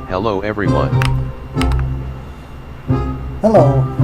Hello everyone. Hello.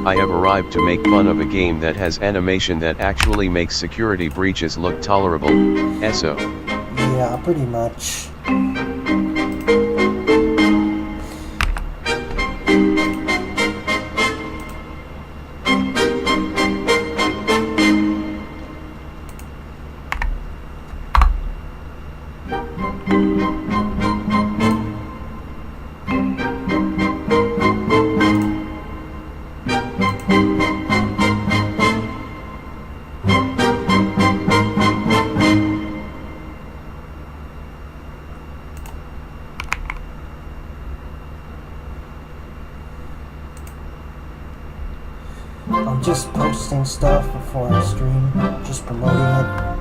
I have arrived to make fun of a game that has animation that actually makes security breaches look tolerable. SO. Yeah, pretty much. I'm just posting stuff before I stream, just promoting it.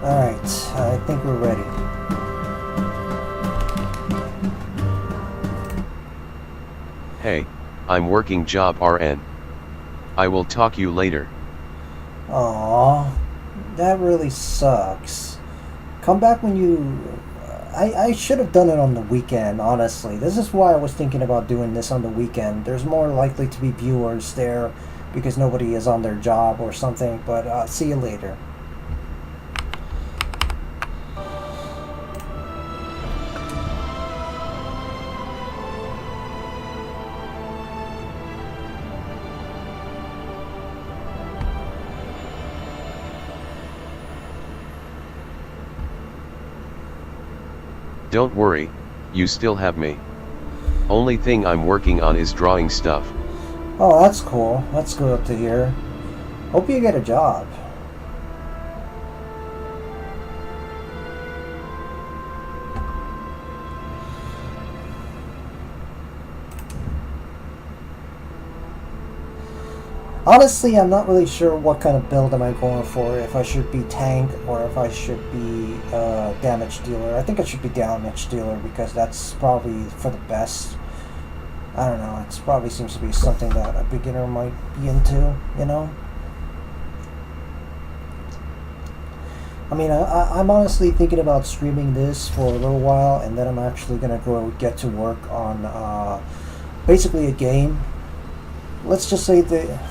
Alright, I think we're ready. Hey, I'm working job RN. I will talk you later. Aww, that really sucks. Come back when you... I should have done it on the weekend, honestly. This is why I was thinking about doing this on the weekend. There's more likely to be viewers there because nobody is on their job or something, but see you later. Don't worry, you still have me. Only thing I'm working on is drawing stuff. Oh, that's cool. That's good to hear. Hope you get a job. Honestly, I'm not really sure what kind of build am I going for, if I should be tank or if I should be damage dealer. I think I should be damage dealer because that's probably for the best. I don't know, it probably seems to be something that a beginner might be into, you know? I mean, I'm honestly thinking about streaming this for a little while and then I'm actually going to go get to work on basically a game. Let's just say that...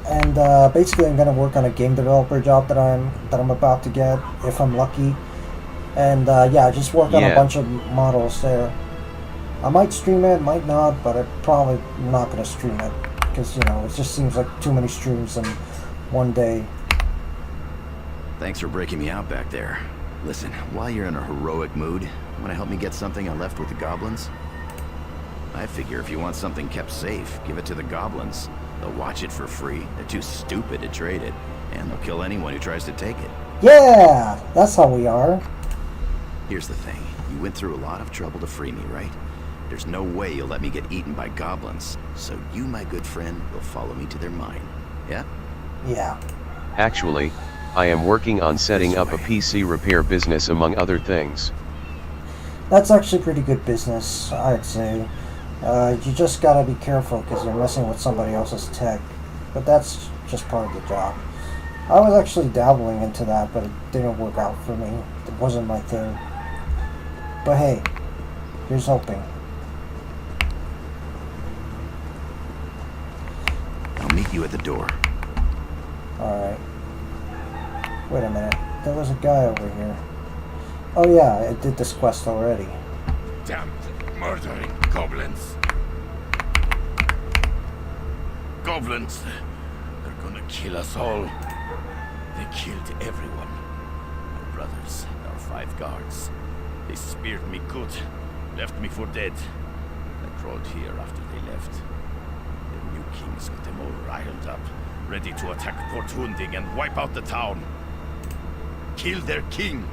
And basically, I'm gonna work on a game developer job that I'm about to get if I'm lucky. And yeah, just work on a Yeah. bunch of models there. I might stream it, might not, but I'm probably not gonna stream it because it just seems like too many streams in one day. Thanks for breaking me out back there. Listen, while you're in a heroic mood, wanna help me get something I left with the goblins? I figure if you want something kept safe, give it to the goblins. They'll watch it for free. They're too stupid to trade it, and they'll kill anyone who tries to take it. Yeah, that's how we are. Here's the thing. You went through a lot of trouble to free me, right? There's no way you'll let me get eaten by goblins. So you, my good friend, will follow me to their mine. Yeah? Yeah. Actually, I am working on setting up a PC repair business among other things. That's actually pretty good business, I'd say. You just gotta be careful because you're messing with somebody else's tech. But that's just part of the job. I was actually dabbling into that, but it didn't work out for me. It wasn't my thing. But hey, here's hoping. I'll meet you at the door. Alright. Wait a minute. There was a guy over here. Oh yeah, I did this quest already. Damned, murdering goblins. Goblins. They're gonna kill us all. They killed everyone. My brothers, our 5 guards. They speared me good, left me for dead. I crawled here after they left. Their new king's got them all riled up, ready to attack Port Hunding and wipe out the town. Kill their king.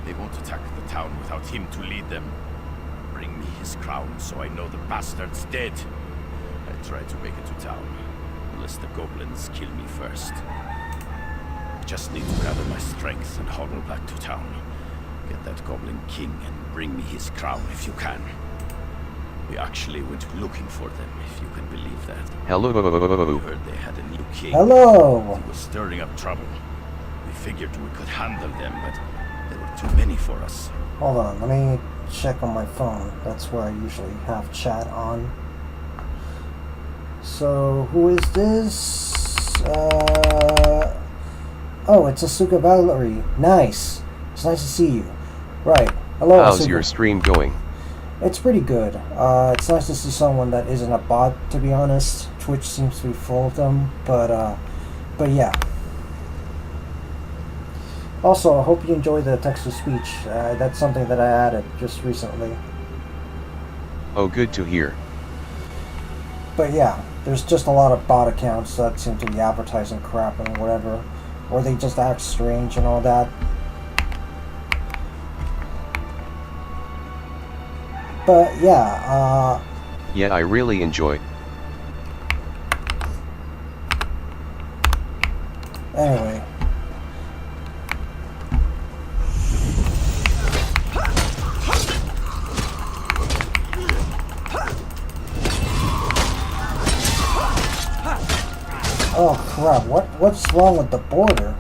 They won't attack the town without him to lead them. Bring me his crown so I know the bastard's dead. I try to make it to town, unless the goblins kill me first. I just need to gather my strength and hobble back to town. Get that goblin king and bring me his crown if you can. We actually went looking for them, if you can believe that. Hello. We heard they had a new king. Hello! He was stirring up trouble. We figured we could handle them, but there were too many for us. Hold on, let me check on my phone. That's where I usually have chat on. So, who is this? Oh, it's Asuka Valerie. Nice. It's nice to see you. Right. Hello, How's Asuka. your stream going? It's pretty good. It's nice to see someone that isn't a bot, to be honest. Twitch seems to be full of them, but yeah. Also, I hope you enjoy the text-to-speech. That's something that I added just recently. Oh, good to hear. But yeah, there's just a lot of bot accounts that seem to be advertising crap and whatever. Or they just act strange and all that. But yeah, Yeah, I really enjoy. anyway. Oh crap, what's wrong with the border?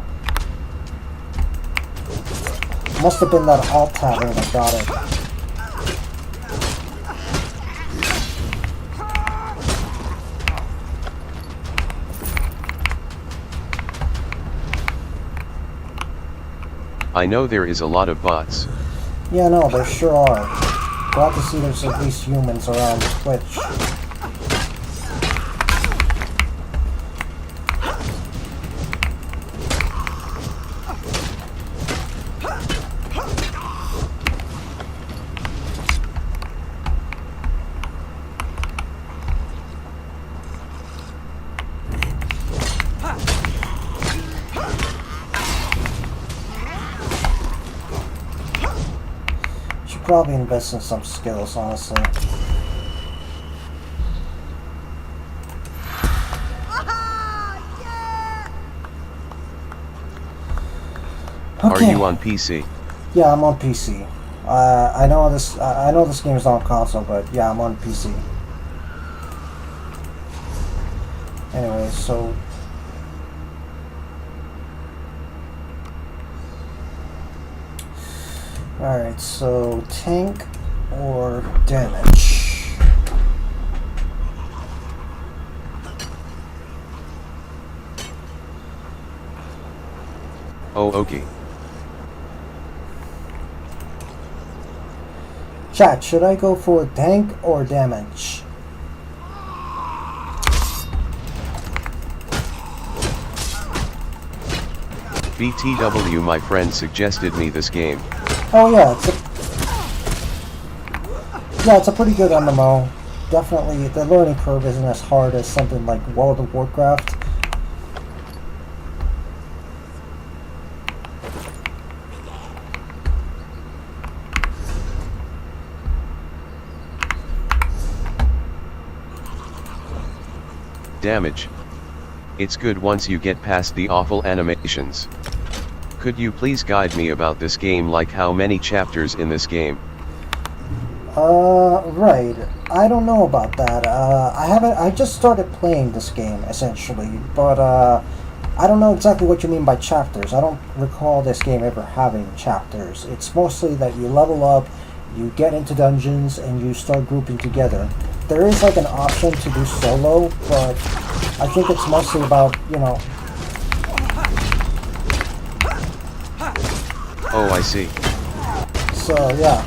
Must have been that alt tavern that got it. I know there is a lot of bots. Yeah, no, there sure are. Glad to see there's at least humans around Twitch. Probably invest in some skills, honestly. Are you on PC? Yeah, I'm on PC. I know this. I know this game is on console, but yeah, I'm on PC. Anyway, so. Alright, so tank or damage? Oh, okay. Chat, should I go for tank or damage? BTW, my friend suggested me this game. Oh yeah, it's a pretty good MMO. Definitely, the learning curve isn't as hard as something like World of Warcraft. Damage. It's good once you get past the awful animations. Could you please guide me about this game, like how many chapters in this game? Right. I don't know about that. I just started playing this game, essentially, but, I don't know exactly what you mean by chapters. I don't recall this game ever having chapters. It's mostly that you level up, you get into dungeons, and you start grouping together. There is, like, an option to do solo, but I think it's mostly about, you know... Oh, I see. So, yeah.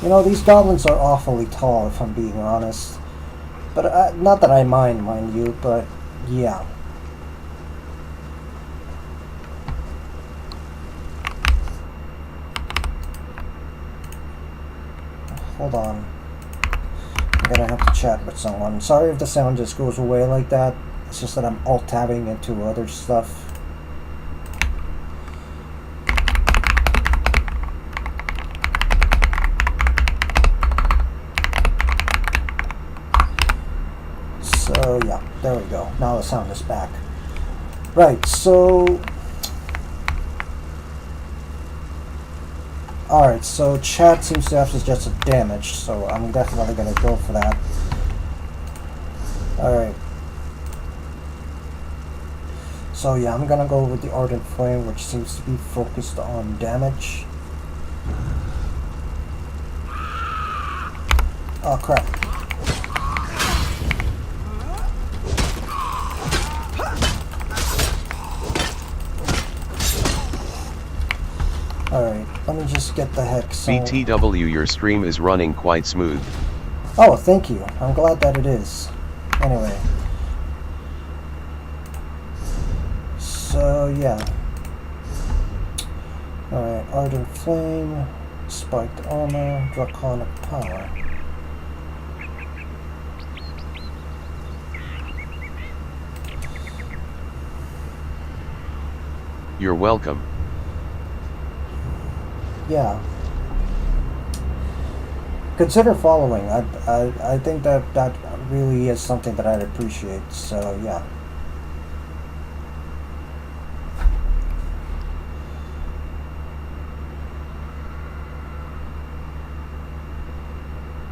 You know, these goblins are awfully tall, if I'm being honest. But, not that I mind you, but, yeah. Hold on. I'm gonna have to chat with someone. Sorry if the sound just goes away like that. It's just that I'm alt-tabbing into other stuff. So, yeah, there we go. Now the sound is back. Right, so... Alright, so chat seems to have suggested damage, so I'm definitely going to go for that. Alright. So yeah, I'm going to go with the Ardent Flame, which seems to be focused on damage. Oh crap. Alright, let me just get the hex. BTW, your stream is running quite smooth. Oh, thank you. I'm glad that it is. Anyway. So, yeah. Alright, Ardent Flame, Spiked Armor, Draconic Power. You're welcome. Yeah. Consider following. I think that really is something that I'd appreciate. So yeah.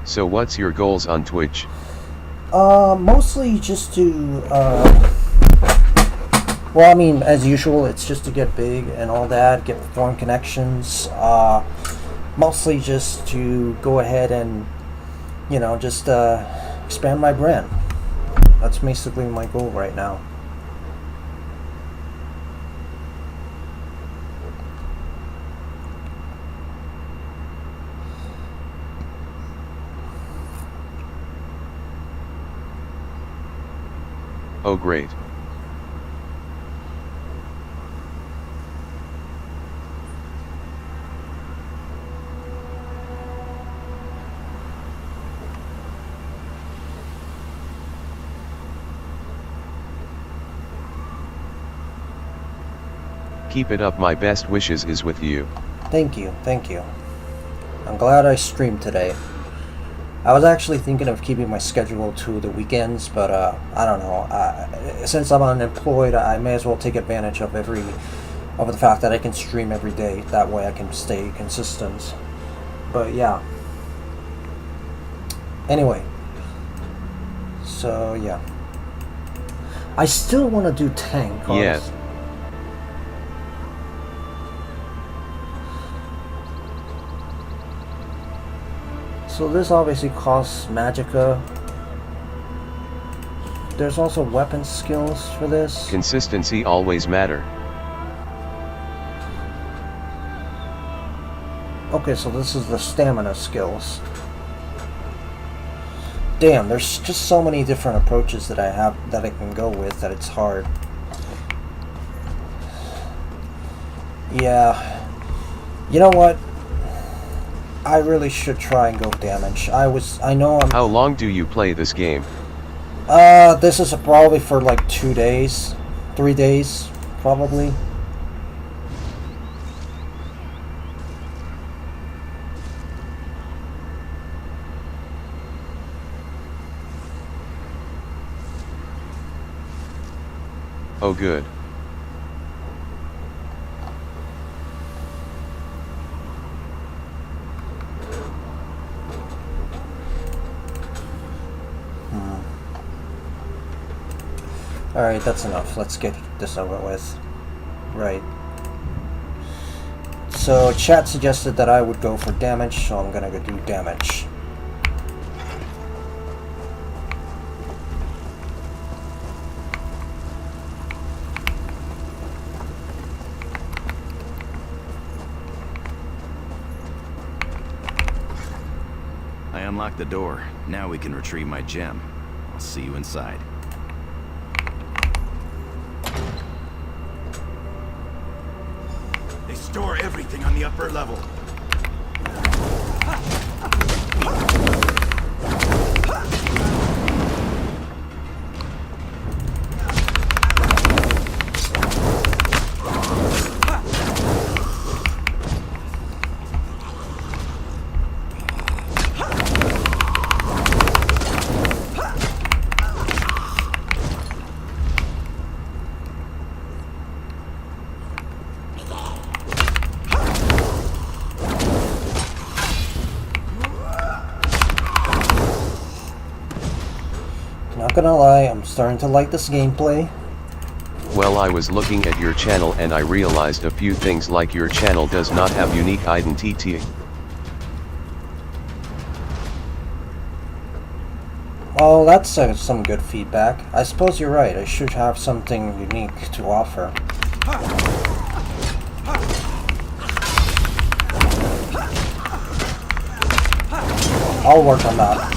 So what's your goals on Twitch? Mostly just to well, I mean, as usual, it's just to get big and all that, get foreign connections. Mostly just to go ahead and, you know, just expand my brand. That's basically my goal right now. Oh, great. Keep it up, my best wishes is with you. Thank you, thank you. I'm glad I streamed today. I was actually thinking of keeping my schedule to the weekends, but I don't know. Since I'm unemployed, I may as well take advantage of the fact that I can stream every day. That way I can stay consistent. But yeah. Anyway. So yeah. I still want to do tank. Yeah. So this obviously costs magicka. There's also weapon skills for this. Consistency always matter. Okay, so this is the stamina skills. Damn, there's just so many different approaches that I can go with that it's hard. Yeah. You know what? I really should try and go damage. I know I'm... How long do you play this game? This is probably for like 2 days. 3 days, probably. Oh good. Alright, that's enough. Let's get this over with. Right. So, chat suggested that I would go for damage, so I'm gonna go do damage. I unlocked the door. Now we can retrieve my gem. I'll see you inside. They store everything on the upper level. Not gonna lie, I'm starting to like this gameplay. Well, I was looking at your channel and I realized a few things, like your channel does not have unique identity. Well, that's some good feedback. I suppose you're right, I should have something unique to offer. I'll work on that.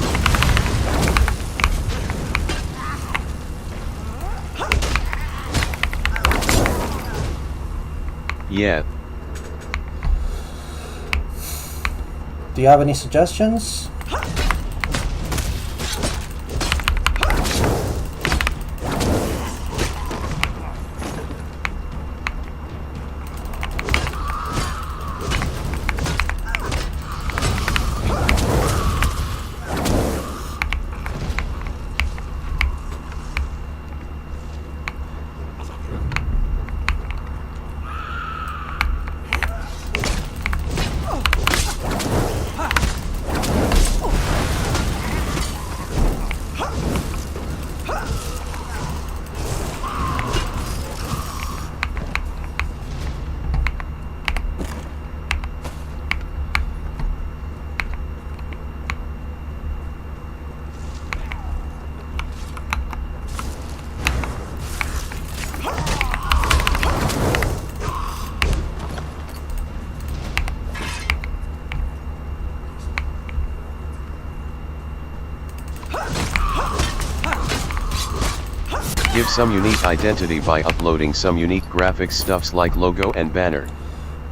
Yeah. Do you have any suggestions? Give some unique identity by uploading some unique graphics stuffs like logo and banner.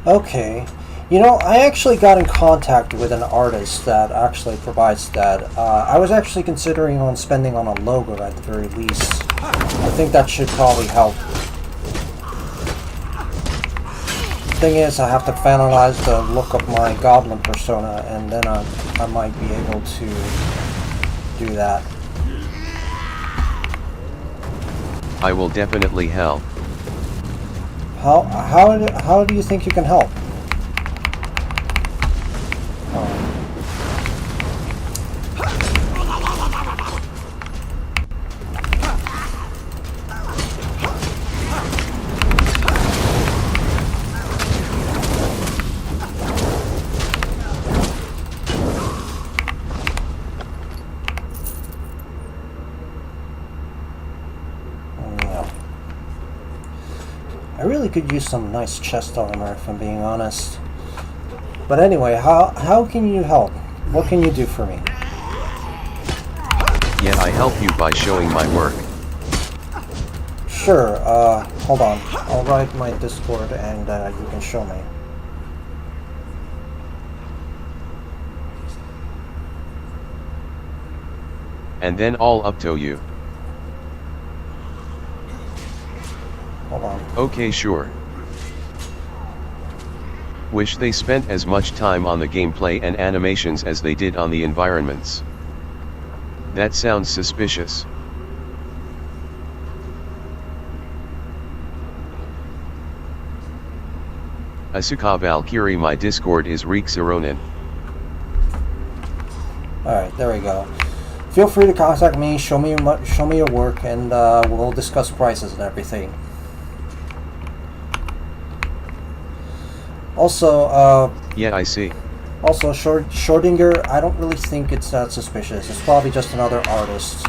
Okay. You know, I actually got in contact with an artist that actually provides that. I was actually considering on spending on a logo at the very least. I think that should probably help. Thing is, I have to finalize the look of my goblin persona, and then I might be able to do that. I will definitely help. How do you think you can help? really could use some nice chest armor, if I'm being honest. But anyway, how can you help? What can you do for me? Yeah, I help you by showing my work. Sure, hold on. I'll write my Discord and you can show me. And then all up to you. Hold on. Okay, sure. Wish they spent as much time on the gameplay and animations as they did on the environments. That sounds suspicious. Asuka Valkyrie, my Discord is Reek Saronin. Alright, there we go. Feel free to contact me, show me your work, and we'll discuss prices and everything. Also, Yeah, I see. Also, Schrodinger, I don't really think it's that suspicious. It's probably just another artist.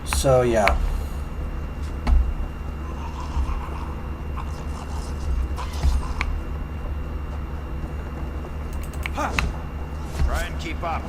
So, yeah. Try and keep up.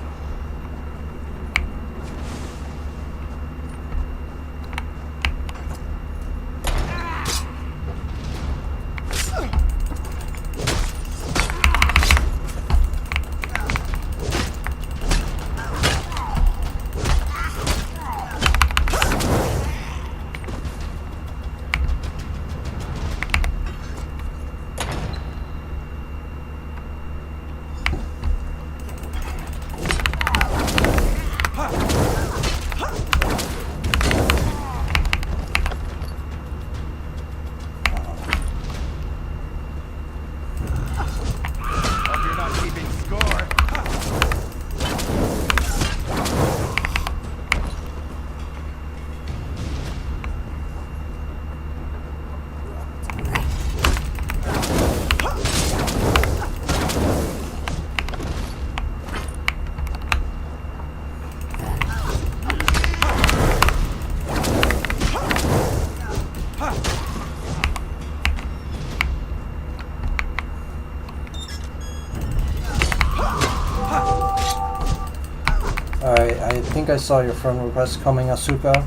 Alright, I think I saw your friend request coming, Asuka.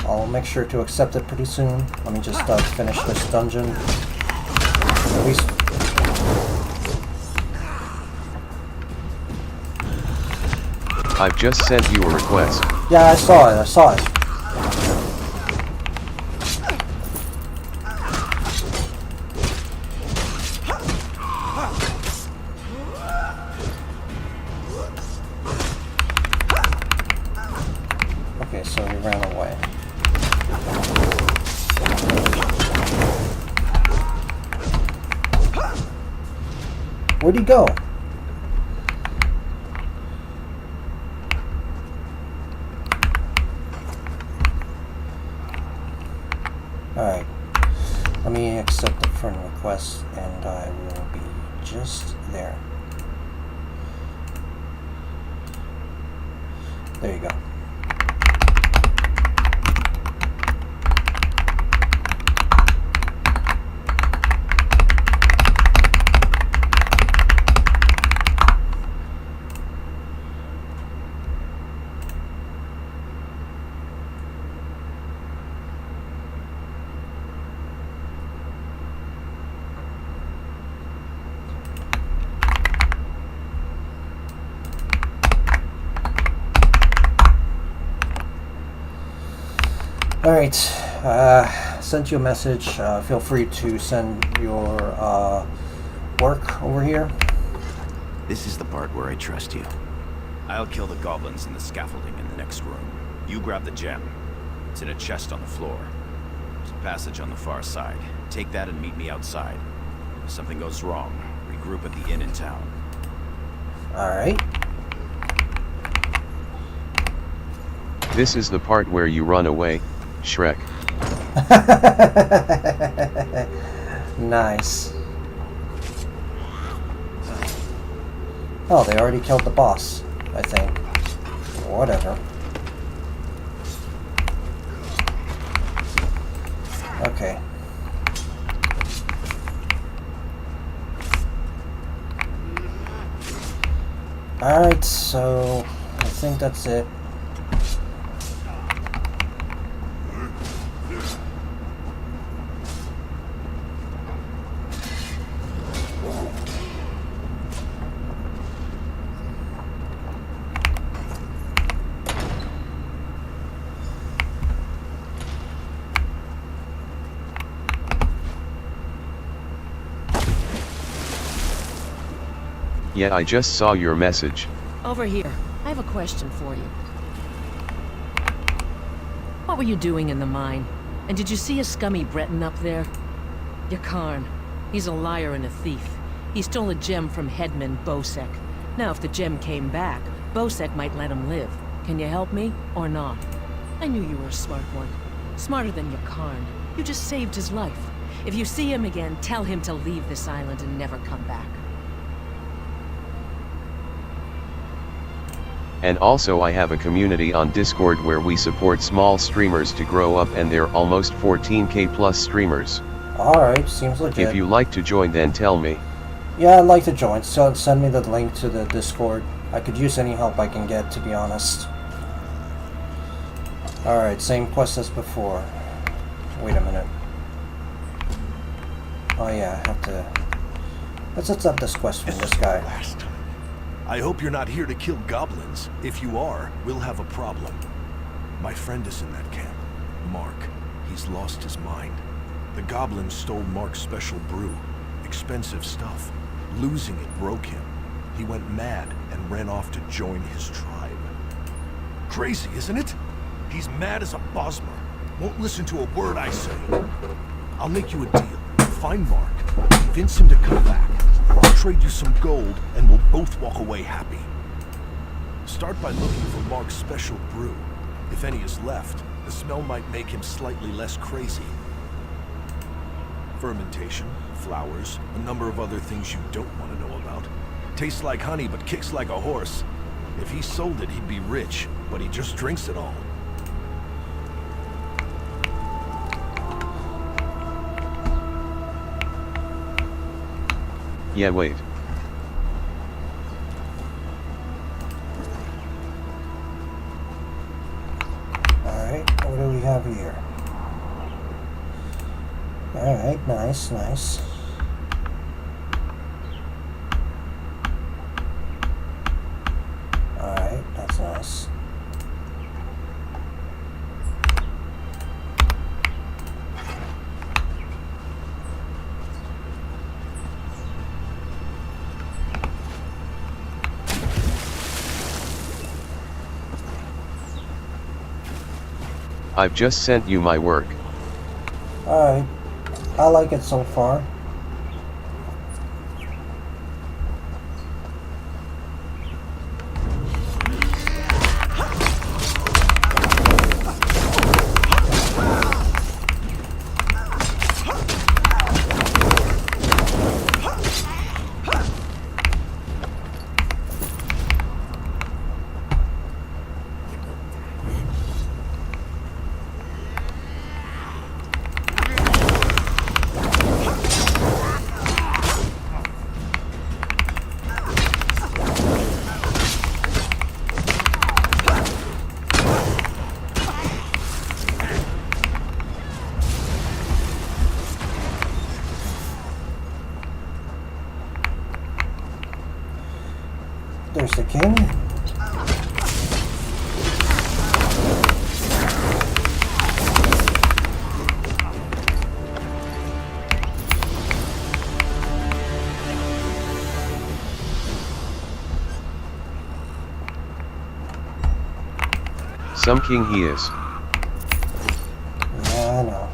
I'll make sure to accept it pretty soon. Let me just finish this dungeon. At least... I've just sent you a request. Yeah, I saw it. Okay, so he ran away. Where'd he go? Alright. Let me accept the friend request and I will be just there. There you go. Alright, sent you a message. Feel free to send your work over here. This is the part where I trust you. I'll kill the goblins in the scaffolding in the next room. You grab the gem. It's in a chest on the floor. There's a passage on the far side. Take that and meet me outside. If something goes wrong, regroup at the inn in town. Alright. This is the part where you run away, Shrek. Nice. Oh, they already killed the boss, I think. Whatever. Okay. Alright, so I think that's it. Yeah, I just saw your message. Over here. I have a question for you. What were you doing in the mine? And did you see a scummy Breton up there? Yakarn. He's a liar and a thief. He stole a gem from headman Bosek. Now, if the gem came back, Bosek might let him live. Can you help me, or not? I knew you were a smart one. Smarter than Yakarn. You just saved his life. If you see him again, tell him to leave this island and never come back. And also I have a community on Discord where we support small streamers to grow up, and they're almost 14k plus streamers. Alright, seems legit. If you like to join, then tell me. Yeah, I'd like to join, so send me the link to the Discord. I could use any help I can get, to be honest. Alright, same quest as before. Wait a minute. Oh yeah, I have to... Let's accept this quest from this guy. Last time. I hope you're not here to kill goblins. If you are, we'll have a problem. My friend is in that camp. Mark. He's lost his mind. The goblins stole Mark's special brew. Expensive stuff. Losing it broke him. He went mad and ran off to join his tribe. Crazy, isn't it? He's mad as a Bosmer. Won't listen to a word I say. I'll make you a deal. Find Mark. Convince him to come back. I'll trade you some gold, and we'll both walk away happy. Start by looking for Mark's special brew. If any is left, the smell might make him slightly less crazy. Fermentation, flowers, a number of other things you don't want to know about. Tastes like honey, but kicks like a horse. If he sold it, he'd be rich, but he just drinks it all. Yeah, wait. Alright, what do we have here? Alright, nice, nice. Alright, that's nice. I've just sent you my work. Alright, I like it so far. There's the king. Some king he is. Yeah, I know.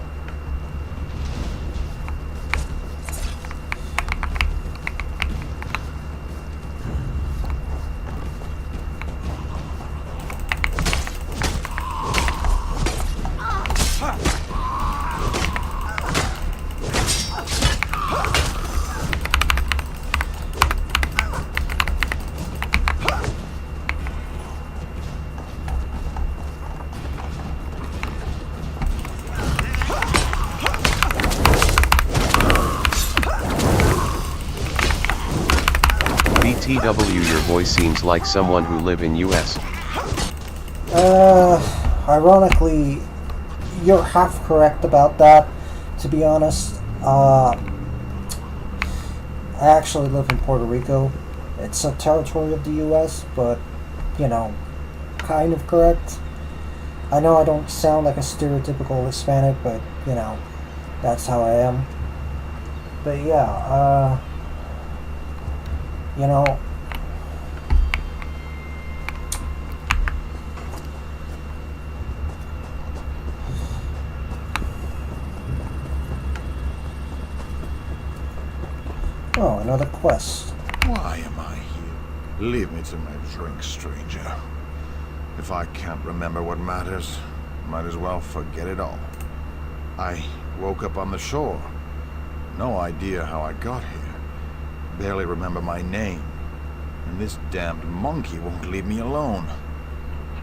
BTW, your voice seems like someone who live in US. Ironically, you're half correct about that, to be honest. I actually live in Puerto Rico. It's a territory of the US, but, you know, kind of correct. I know I don't sound like a stereotypical Hispanic, but, you know, that's how I am. But yeah, you know, oh, another quest. Why am I here? Leave me to my drink, stranger. If I can't remember what matters, might as well forget it all. I woke up on the shore. No idea how I got here. Barely remember my name. And this damned monkey won't leave me alone.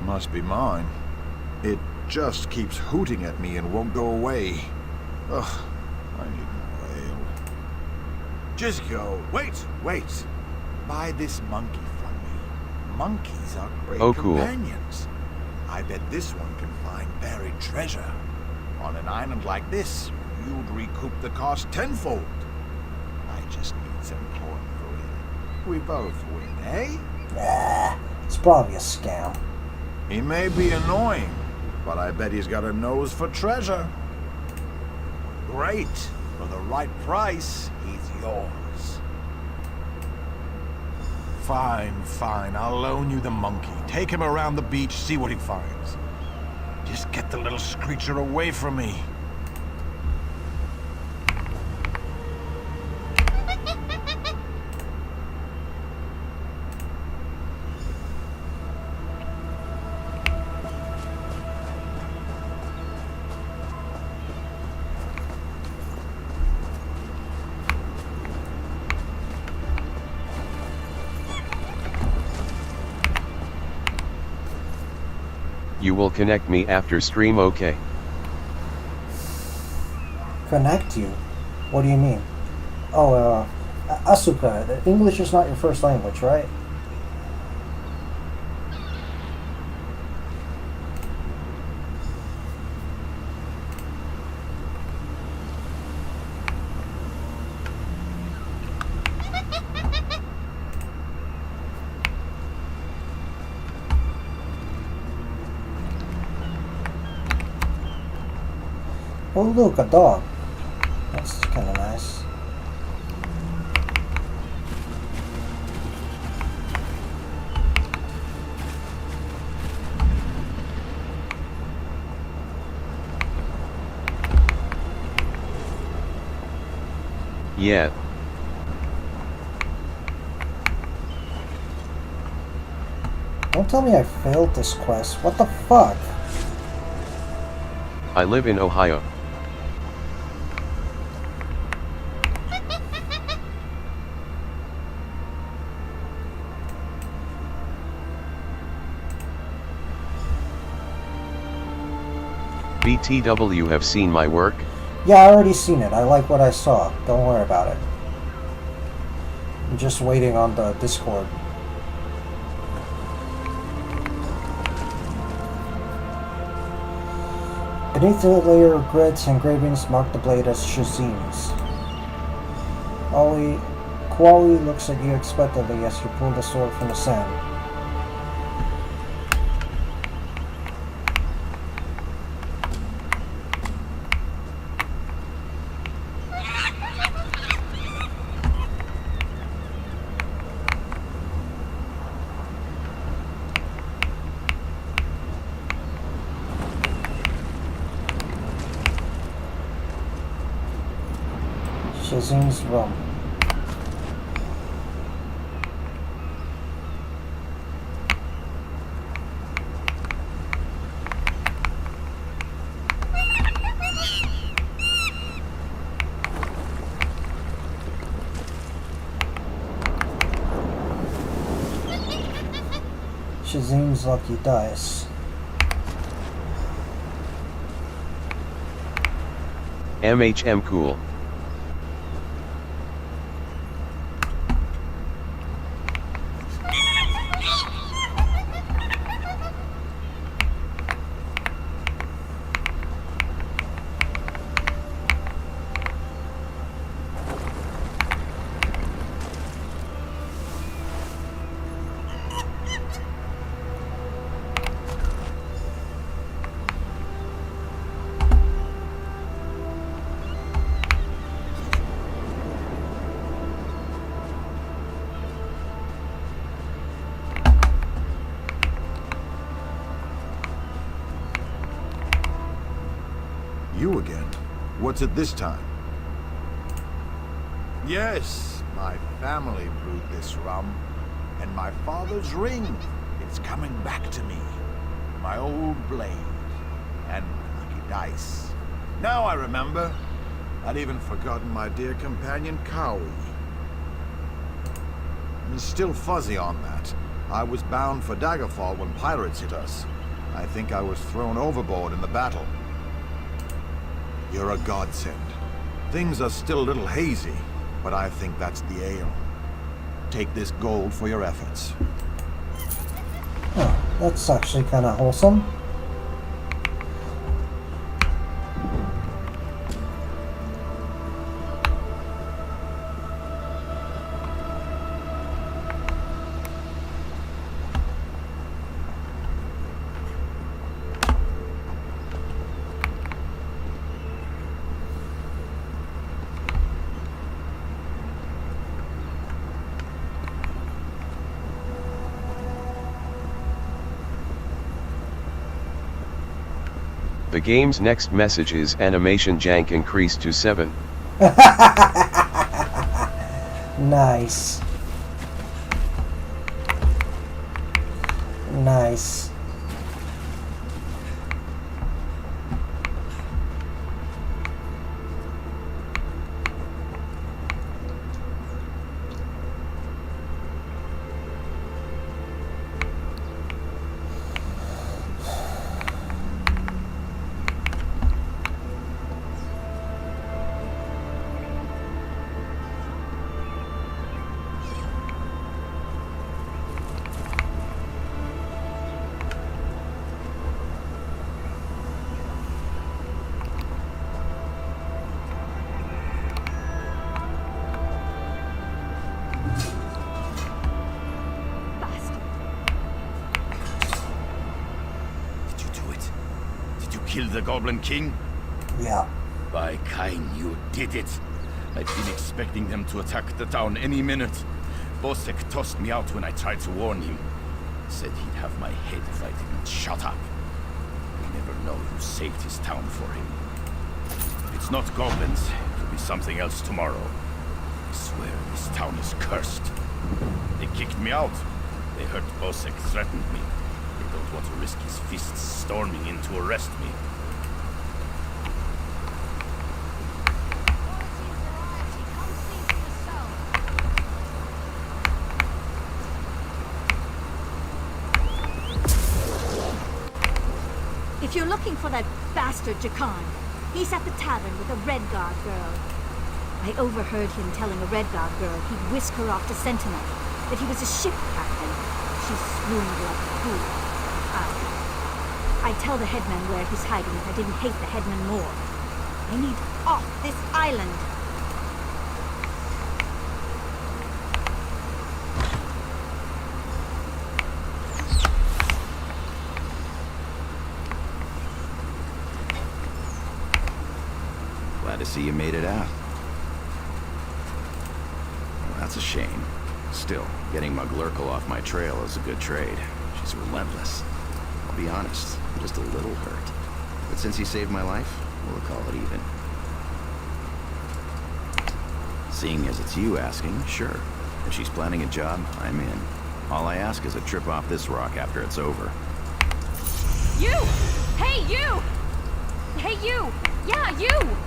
Must be mine. It just keeps hooting at me and won't go away. Ugh, I need more ale. Just go. Wait. Buy this monkey from me. Monkeys are great Oh, cool. companions. I bet this one can find buried treasure. On an island like this, you'd recoup the cost tenfold. I just need some corn for it. We both win, eh? Nah, it's probably a scam. He may be annoying, but I bet he's got a nose for treasure. Great. For the right price, he's yours. Fine. I'll loan you the monkey. Take him around the beach, see what he finds. Just get the little screecher away from me. You will connect me after stream, okay? Connect you? What do you mean? Oh, Asuka, English is not your first language, right? Oh look, a dog. That's kind of nice. Yeah. Don't tell me I failed this quest. What the fuck? I live in Ohio. BTW, have seen my work? Yeah, I already seen it. I like what I saw. Don't worry about it. I'm just waiting on the Discord. Beneath the layer of grids, engravings mark the blade as Shazim's. Kuali looks at you expectantly as you pull the sword from the sand. Shazim's room. Shazim's lucky dice. MHM cool. What's it this time? Yes, my family brewed this rum. And my father's ring. It's coming back to me. My old blade. And my lucky dice. Now I remember. I'd even forgotten my dear companion, Cowie. I'm still fuzzy on that. I was bound for Daggerfall when pirates hit us. I think I was thrown overboard in the battle. You're a godsend. Things are still a little hazy, but I think that's the ale. Take this gold for your efforts. Oh, that's actually kind of wholesome. The game's next message is animation jank increased to 7. Nice. Nice. Kill the Goblin King? Yeah. By Kain, you did it. I've been expecting them to attack the town any minute. Bosek tossed me out when I tried to warn him. Said he'd have my head if I didn't shut up. You'll never know who saved his town for him. If it's not goblins, it'll be something else tomorrow. I swear this town is cursed. They kicked me out. They heard Bosek threatened me. They don't want to risk his fists storming in to arrest me. If you're looking for that bastard Jakan, he's at the tavern with a Redguard girl. I overheard him telling a Redguard girl he'd whisk her off to Sentinel, that he was a ship captain. She swooned like a fool. I'd tell the headman where he's hiding if I didn't hate the headman more. I need off this island. Glad to see you made it out. Well, that's a shame. Still, getting Muglurkle off my trail is a good trade. She's relentless. I'll be honest, I'm just a little hurt. But since he saved my life, we'll call it even. Seeing as it's you asking, sure. If she's planning a job, I'm in. All I ask is a trip off this rock after it's over. You! Hey, you! Hey, you! Yeah, you!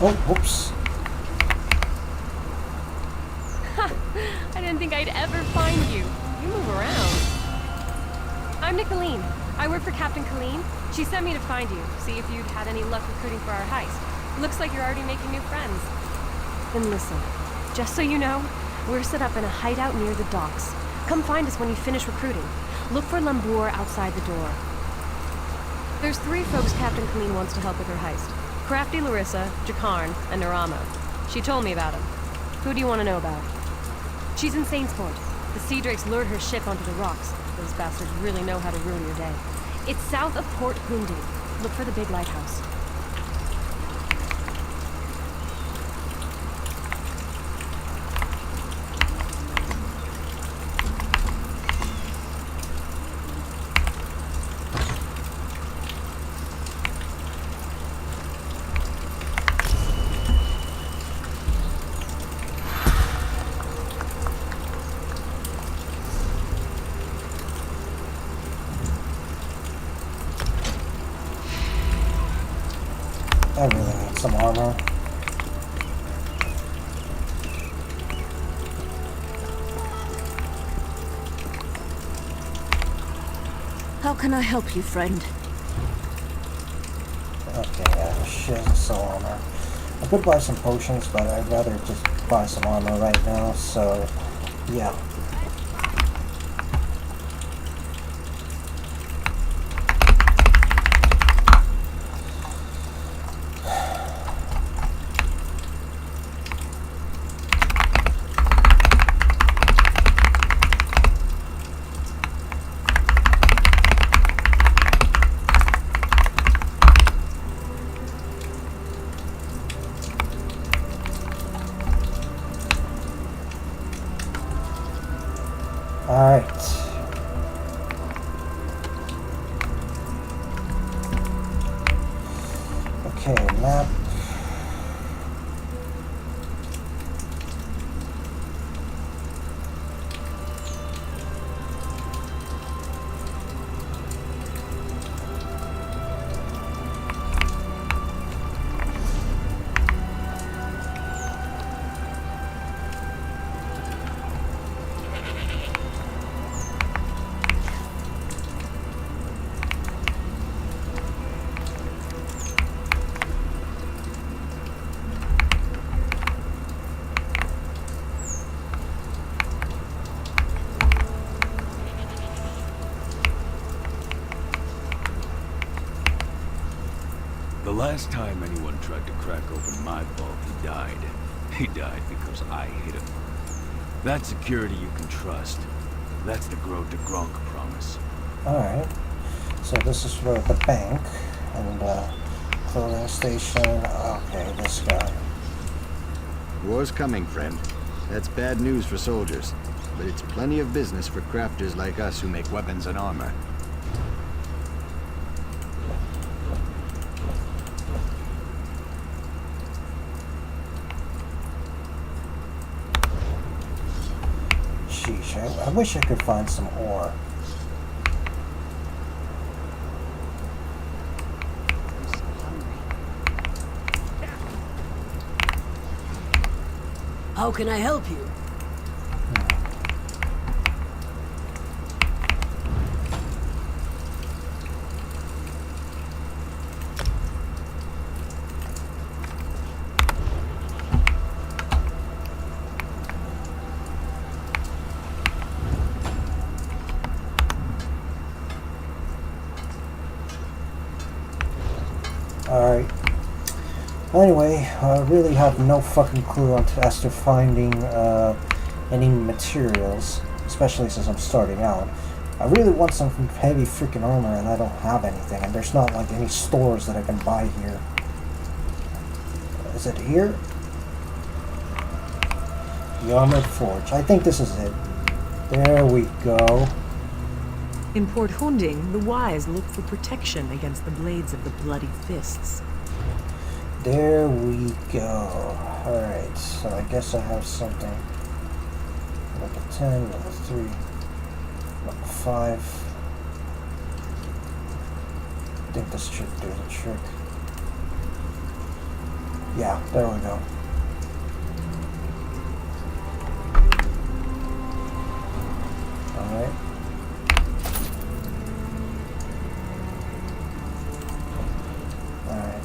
Oh, whoops. I didn't think I'd ever find you. You move around. I'm Nicolene. I work for Captain Colleen. She sent me to find you, see if you'd had any luck recruiting for our heist. Looks like you're already making new friends. Then listen, just so you know, we're set up in a hideout near the docks. Come find us when you finish recruiting. Look for Lambour outside the door. There's 3 folks Captain Colleen wants to help with her heist. Crafty Larissa, Jakarn, and Naramo. She told me about him. Who do you want to know about? She's in Saintsport. The Sea Drakes lured her ship onto the rocks. Those bastards really know how to ruin your day. It's south of Port Hundi. Look for the big lighthouse. some armor. How can I help you, friend? Okay, yeah, she doesn't sell armor. I could buy some potions, but I'd rather just buy some armor right now, so yeah. Alright. Okay, map. The last time anyone tried to crack open my vault, he died. He died because I hit him. That security you can trust. That's the Grote de Gronk promise. Alright. So this is where the bank and clothing station. Okay, this guy. War's coming, friend. That's bad news for soldiers. But it's plenty of business for crafters like us who make weapons and armor. Sheesh, I wish I could find some ore. How can I help you? Alright. Anyway, I really have no fucking clue as to finding any materials, especially since I'm starting out. I really want some heavy freaking armor and I don't have anything, and there's not like any stores that I can buy here. Is it here? The Armored Forge. I think this is it. There we go. In Port Hunding, the wise look for protection against the blades of the bloody fists. There we go. Alright, so I guess I have something. Level 10, level 3, level 5. I think this should do the trick. Yeah, there we go. Alright. Alright.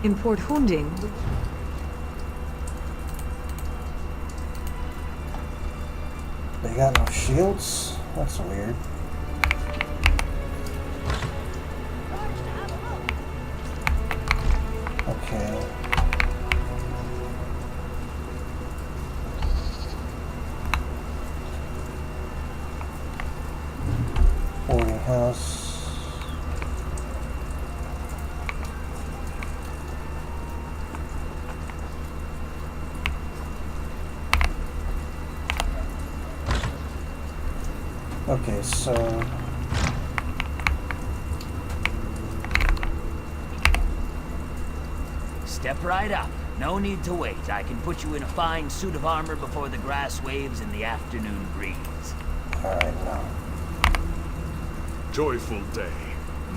In Port Hunding, They got no shields? That's weird. Okay. Boarding house. Okay, so Step right up. No need to wait. I can put you in a fine suit of armor before the grass waves in the afternoon breeze. alright now. Joyful day,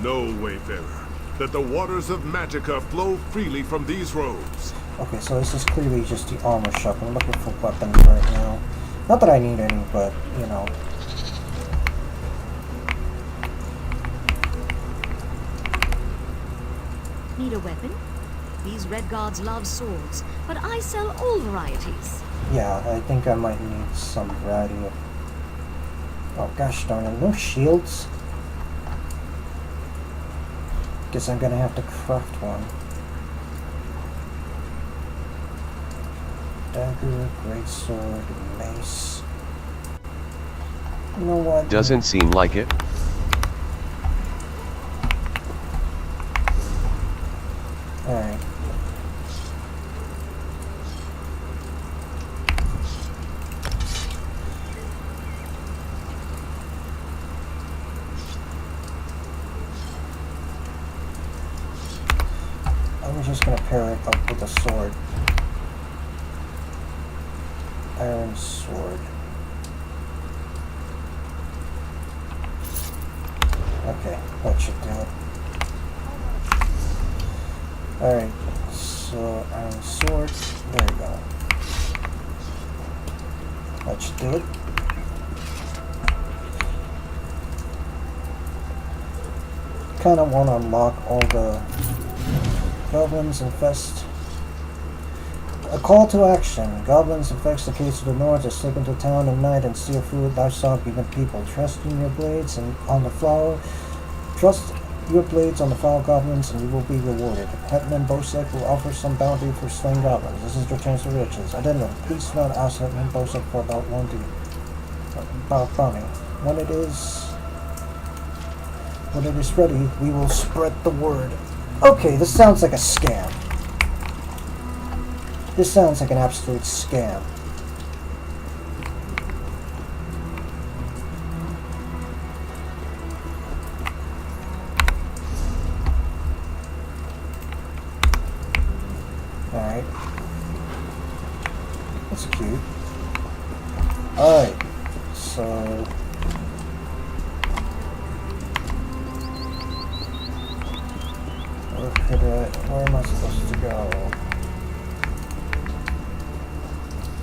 no wayfarer, that the waters of Magicka flow freely from these robes. Okay, so this is clearly just the armor shop. I'm looking for weapons right now. Not that I need any, but you know. Need a weapon? These red guards love swords, but I sell all varieties. Yeah, I think I might need some variety of... Oh gosh darn it, no shields? Guess I'm gonna have to craft one. Dagger, greatsword, mace. You know what? Doesn't seem like it. Alright. I'm just gonna pair it up with a sword. Iron sword. Okay, that should do it. Alright, so iron sword, there we go. That should do it. Kinda wanna unlock all the goblins infest. A call to action. Goblins infect the case to the north to slip into town at night and steal food, livestock, even people. Trust in your blades and on the flower. Trust your blades on the foul goblins and you will be rewarded. Hetman Bosek will offer some bounty for slain goblins. This is your chance to riches. Addendum. Please do not ask Hetman Bosek for about bounty. When it is ready, we will spread the word. Okay, this sounds like a scam. This sounds like an absolute scam. Alright. That's cute. Alright. So... where am I supposed to go?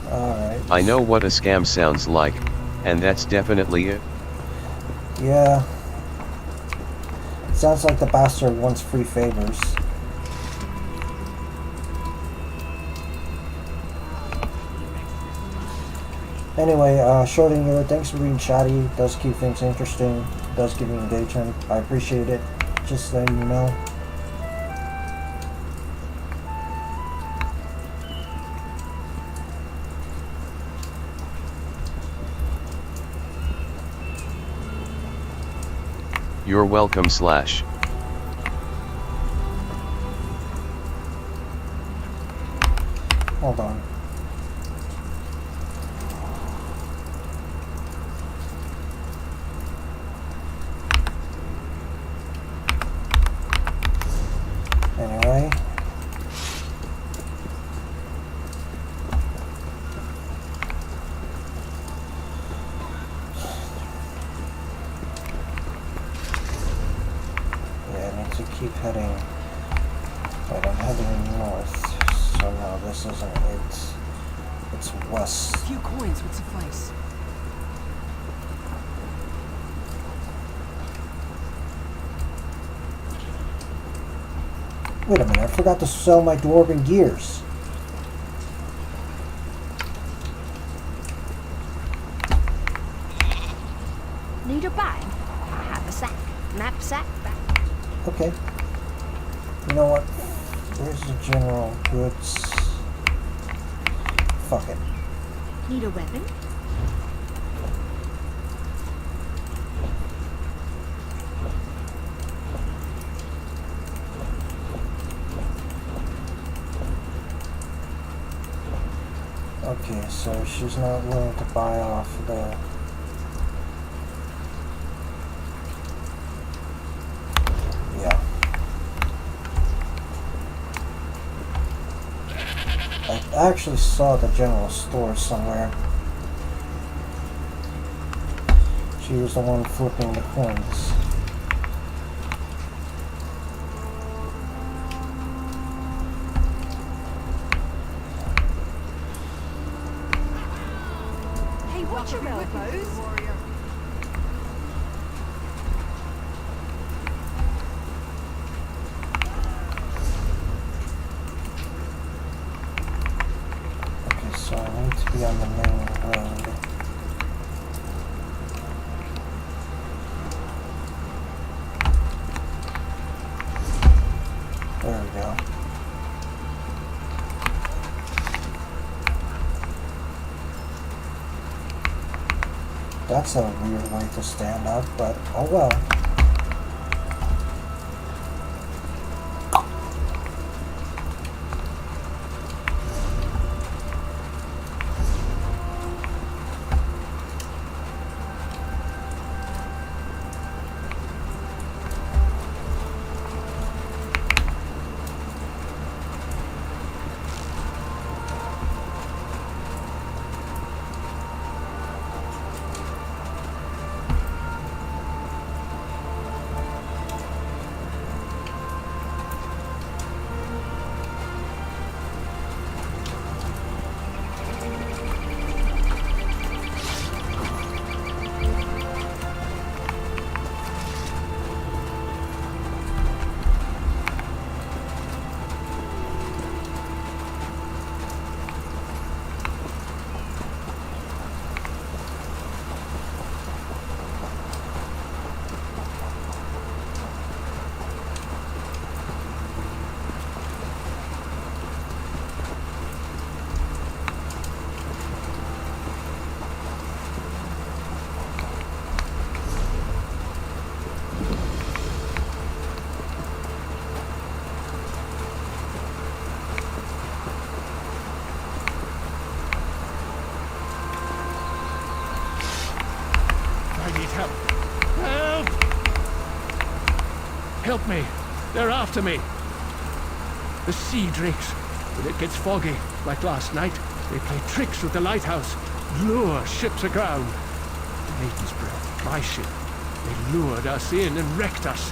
Alright. I know what a scam sounds like, and that's definitely it. Yeah. Sounds like the bastard wants free favors. Anyway, Schrodinger, thanks for being chatty. Does keep things interesting. Does give me engagement. I appreciate it. Just letting you know. You're welcome, Slash. Hold on. Anyway. Yeah, I need to keep heading. But I'm heading north. So no, this isn't it. It's west. A few coins would suffice. Wait a minute, I forgot to sell my dwarven gears. Need a bag? I have a sack. Knapsack bag. Okay. You know what? Where's the general goods? Fuck it. Need a weapon? Okay, so she's not willing to buy off the... Yeah. I actually saw the general store somewhere. She was the one flipping the coins. Hey, watch your elbows. Okay, so I need to be on the main road. There we go. That's a weird way to stand up, but oh well. Help me! They're after me! The sea drakes. When it gets foggy, like last night, they play tricks with the lighthouse, lure ships aground. The Maiden's Breath, my ship. They lured us in and wrecked us.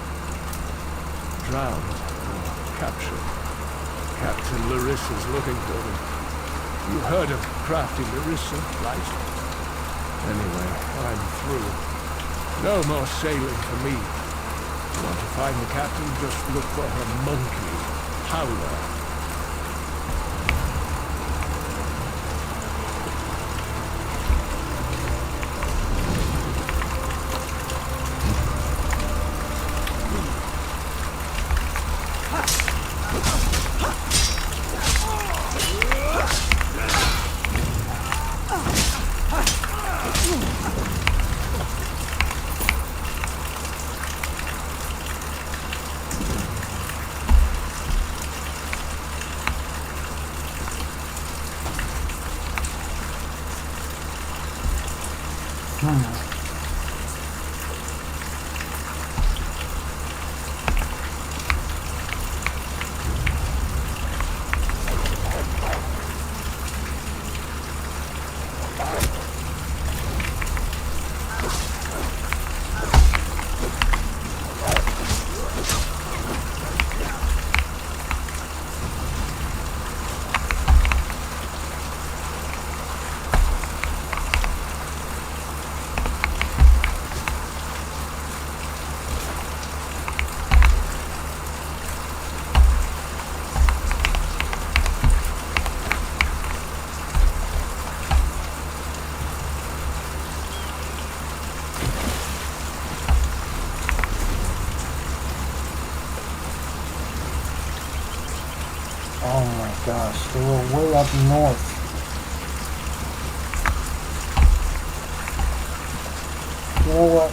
Drowned or captured. Captain Larissa's looking for them. You heard of crafty Larissa, right? Anyway, I'm through. No more sailing for me. Want to find the captain, just look for her monkey, Howler. Oh my gosh, they were way up north. You know what?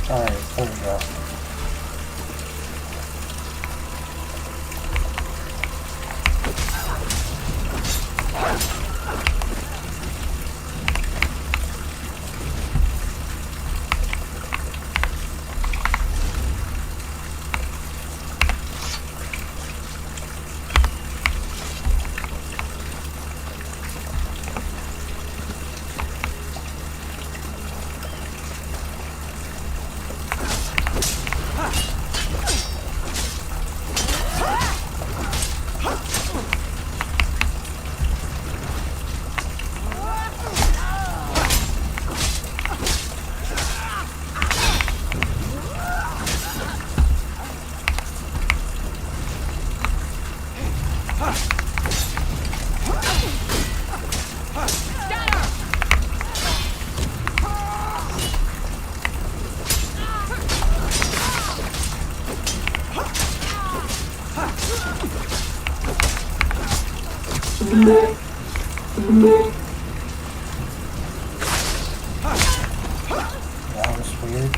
Alright, there we go. That was weird.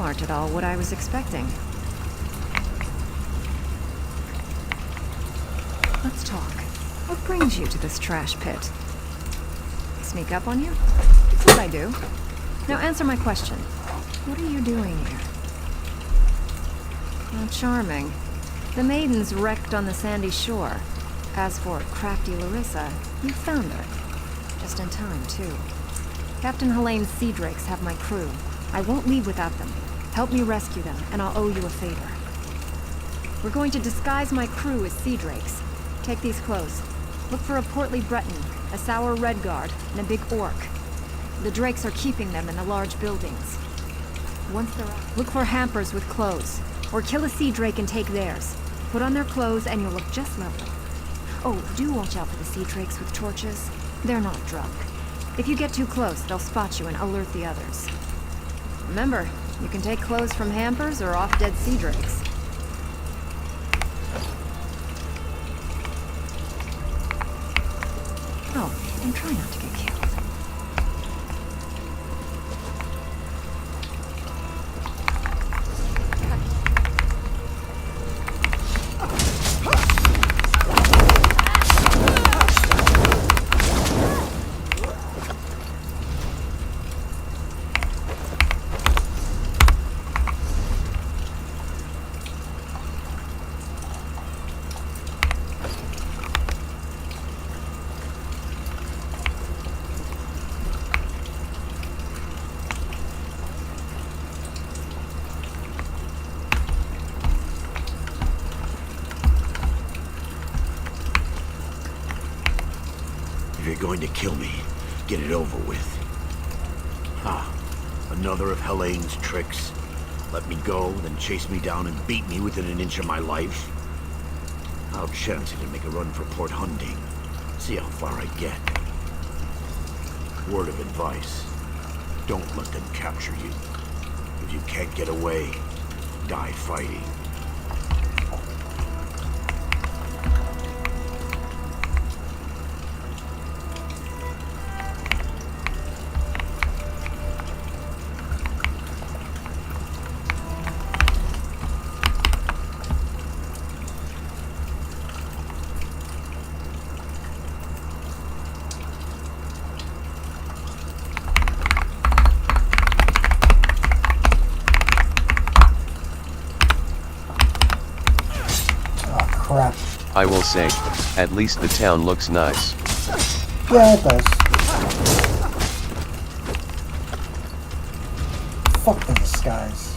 aren't at all what I was expecting. Let's talk. What brings you to this trash pit? Sneak up on you? It's what I do. Now answer my question. What are you doing here? How charming. The maiden's wrecked on the sandy shore. As for crafty Larissa, you found her. Just in time, too. Captain Helene's Sea Drakes have my crew. I won't leave without them. Help me rescue them, and I'll owe you a favor. We're going to disguise my crew as Sea Drakes. Take these clothes. Look for a portly Breton, a sour Redguard, and a big orc. The Drakes are keeping them in the large buildings. Once they're out, look for hampers with clothes. Or kill a Sea Drake and take theirs. Put on their clothes and you'll look just lovely. Oh, do watch out for the Sea Drakes with torches. They're not drunk. If you get too close, they'll spot you and alert the others. Remember, you can take clothes from hampers or off-dead Sea Drakes. Oh, and try not to get killed. If you're going to kill me, get it over with. Another of Helene's tricks. Let me go, then chase me down and beat me within an inch of my life. I'll chance it and make a run for Port Hunding. See how far I get. Word of advice. Don't let them capture you. If you can't get away, die fighting. Crap. I will say, at least the town looks nice. Yeah, it does. Fuck the disguise.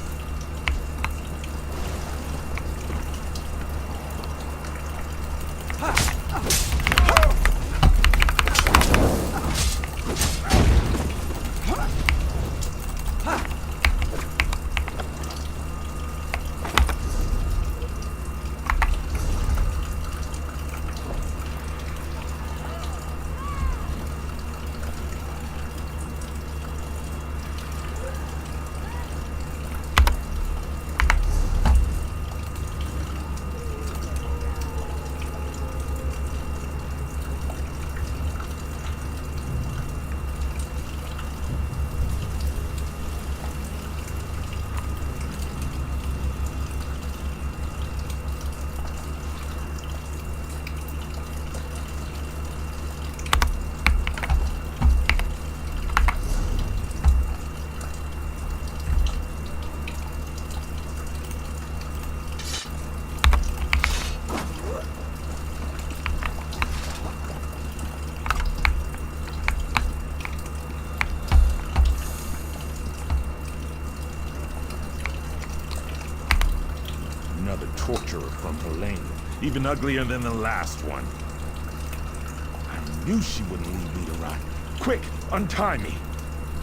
Another torturer from Helene. Even uglier than the last one. I knew she wouldn't leave me to rot. Quick, untie me!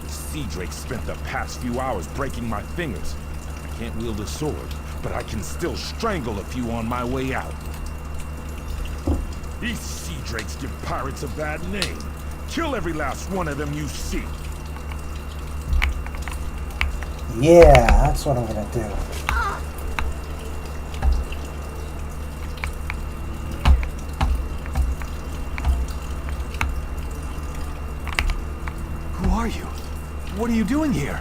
The Sea Drake spent the past few hours breaking my fingers. I can't wield a sword, but I can still strangle a few on my way out. These Sea Drakes give pirates a bad name. Kill every last one of them you see. Yeah, that's what I'm gonna do. Who are you? What are you doing here?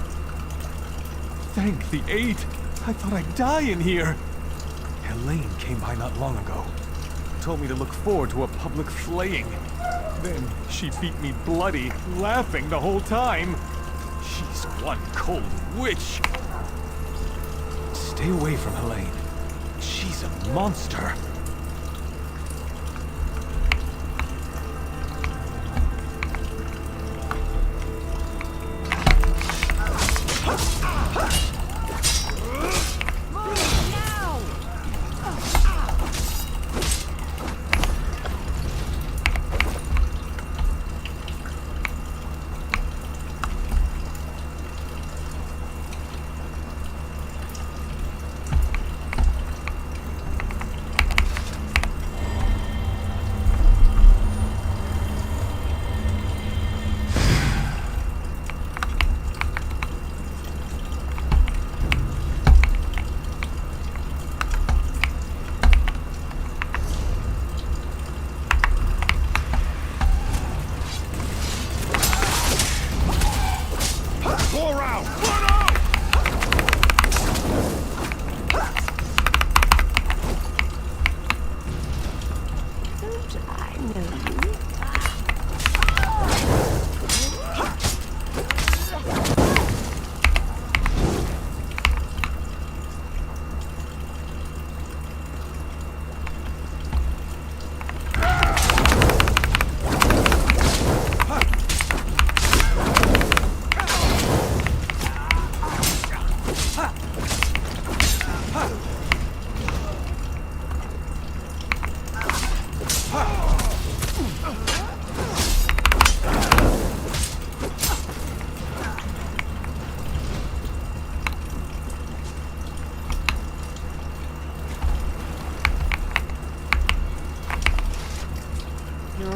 Thank the eight. I thought I'd die in here. Helene came by not long ago. Told me to look forward to a public flaying. Then she beat me bloody, laughing the whole time. She's one cold witch. Stay away from Helene. She's a monster.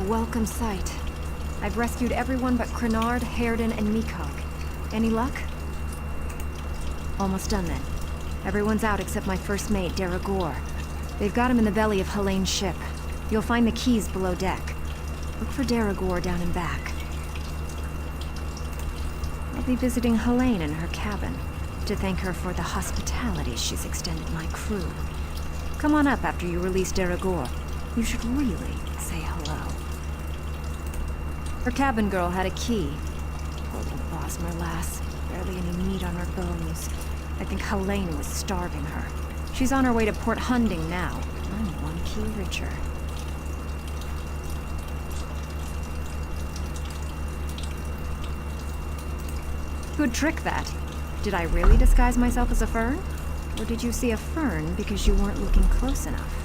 Welcome sight. I've rescued everyone but Crenard, Herden, and Meekok. Any luck? Almost done then. Everyone's out except my first mate, Deragor. They've got him in the belly of Helene's ship. You'll find the keys below deck. Look for Deragor down and back. I'll be visiting Helene in her cabin to thank her for the hospitality she's extended my crew. Come on up after you release Deragor. You should really say hello. Her cabin girl had a key. Poor little Bosmer lass. Barely any meat on her bones. I think Helene was starving her. She's on her way to Port Hunding now. I'm one key richer. Good trick, that. Did I really disguise myself as a fern? Or did you see a fern because you weren't looking close enough?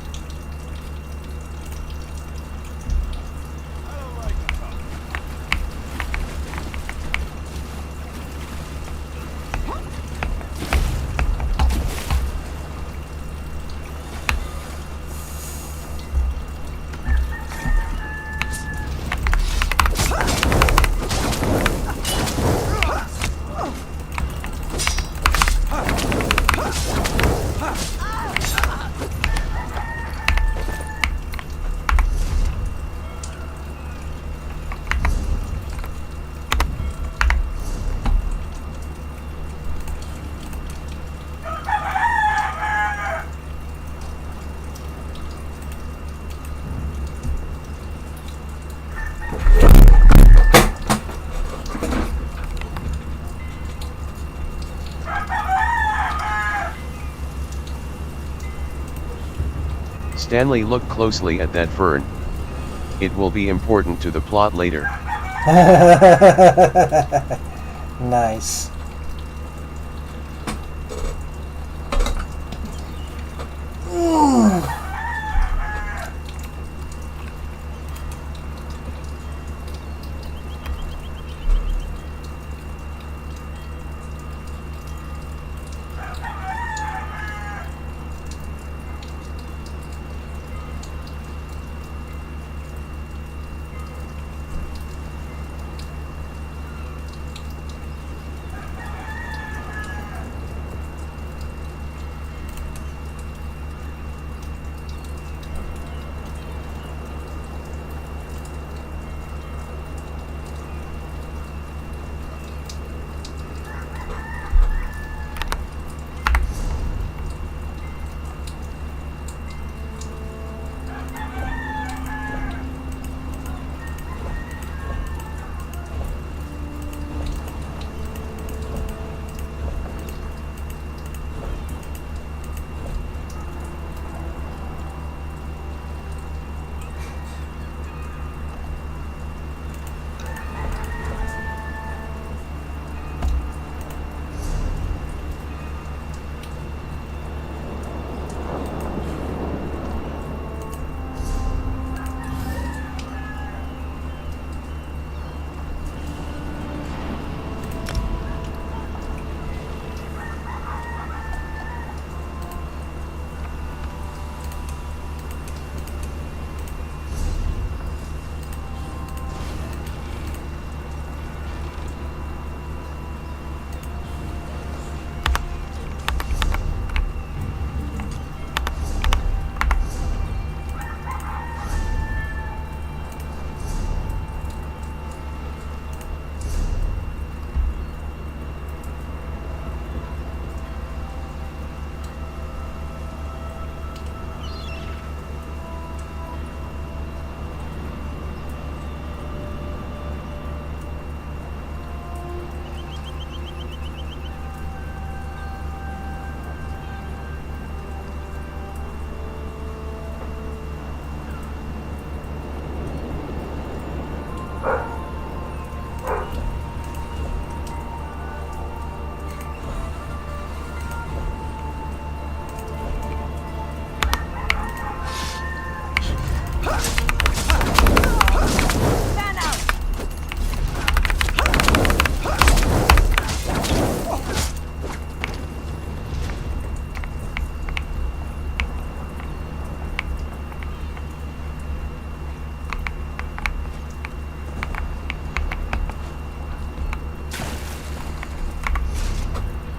Stanley, look closely at that fern. It will be important to the plot later. Nice.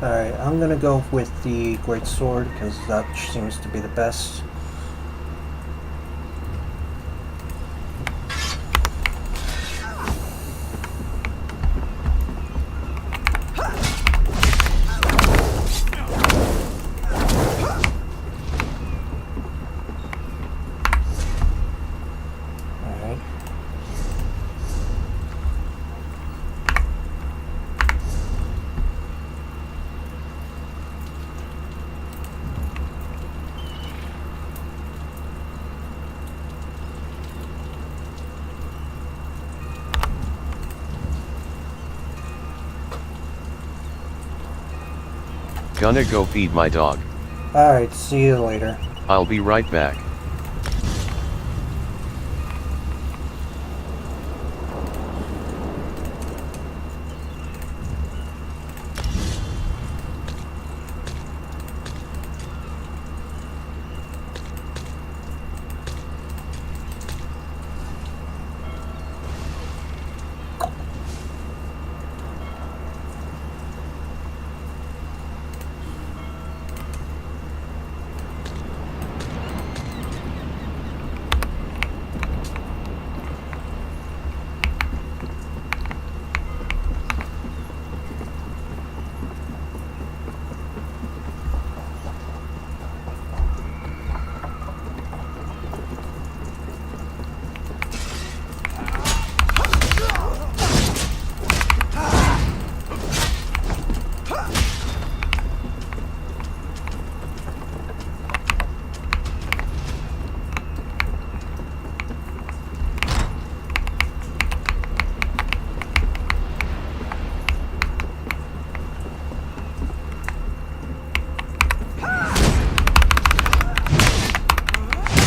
Alright, I'm gonna go with the Great Sword because that seems to be the best. Gonna go feed my dog. Alright, see you later. I'll be right back.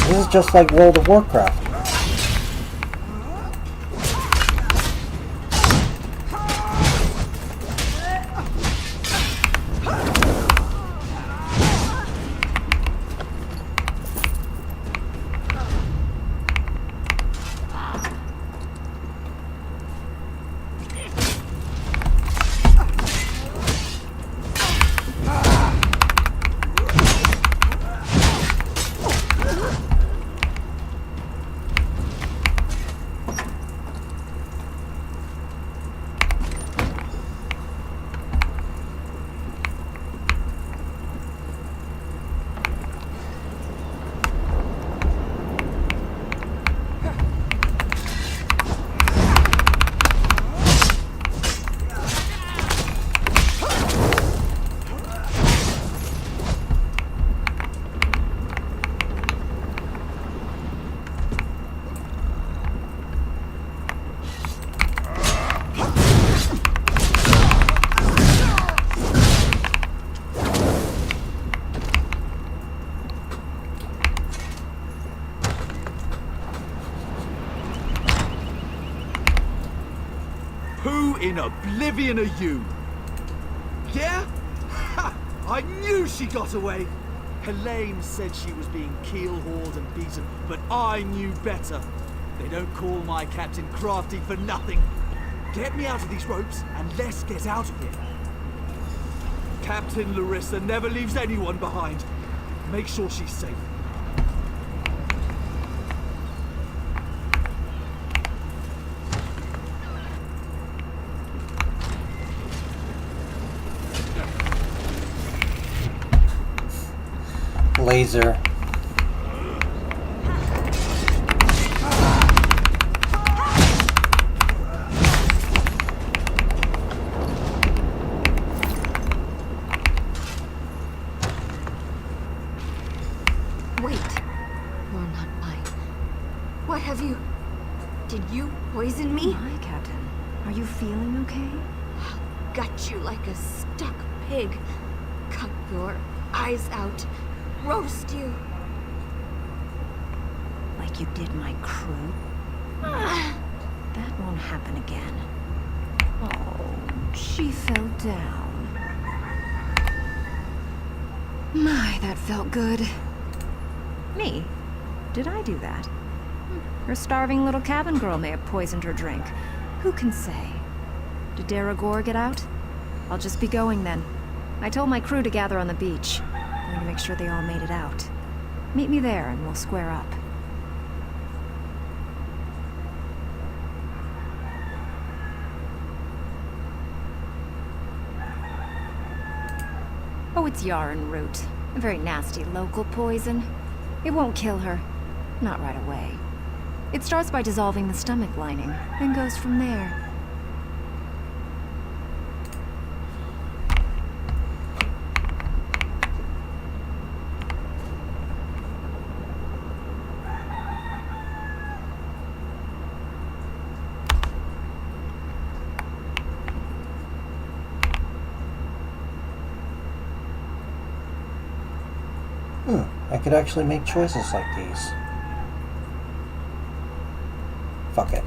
This is just like World of Warcraft. Who in oblivion are you? Yeah? Ha! I knew she got away! Helene said she was being keel-hauled and beaten, but I knew better. They don't call my captain crafty for nothing. Get me out of these ropes and let's get out of here. Captain Larissa never leaves anyone behind. Make sure she's safe. Laser. Wait. You're not mine. What have you... Did you poison me? Hi, Captain. Are you feeling okay? I'll gut you like a stuck pig. Cut your eyes out. Roast you. Like you did my crew? That won't happen again. Oh, she fell down. My, that felt good. Me? Did I do that? Her starving little cabin girl may have poisoned her drink. Who can say? Did Daragor get out? I'll just be going then. I told my crew to gather on the beach. I'm going to make sure they all made it out. Meet me there and we'll square up. Oh, it's yarn root. A very nasty local poison. It won't kill her. Not right away. It starts by dissolving the stomach lining, then goes from there. I could actually make choices like these. Fuck it.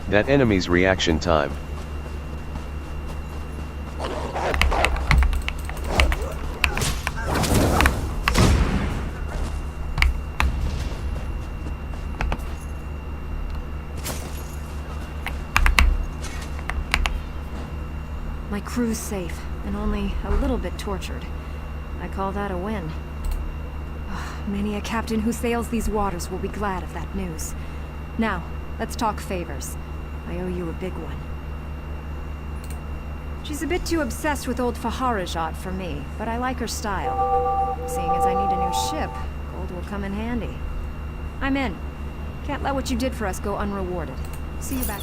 That enemy's reaction time. My crew's safe, and only a little bit tortured. I call that a win. Many a captain who sails these waters will be glad of that news. Now, let's talk favors. I owe you a big one. She's a bit too obsessed with old Faharajat for me, but I like her style. Seeing as I need a new ship, gold will come in handy. I'm in. Can't let what you did for us go unrewarded. See you back.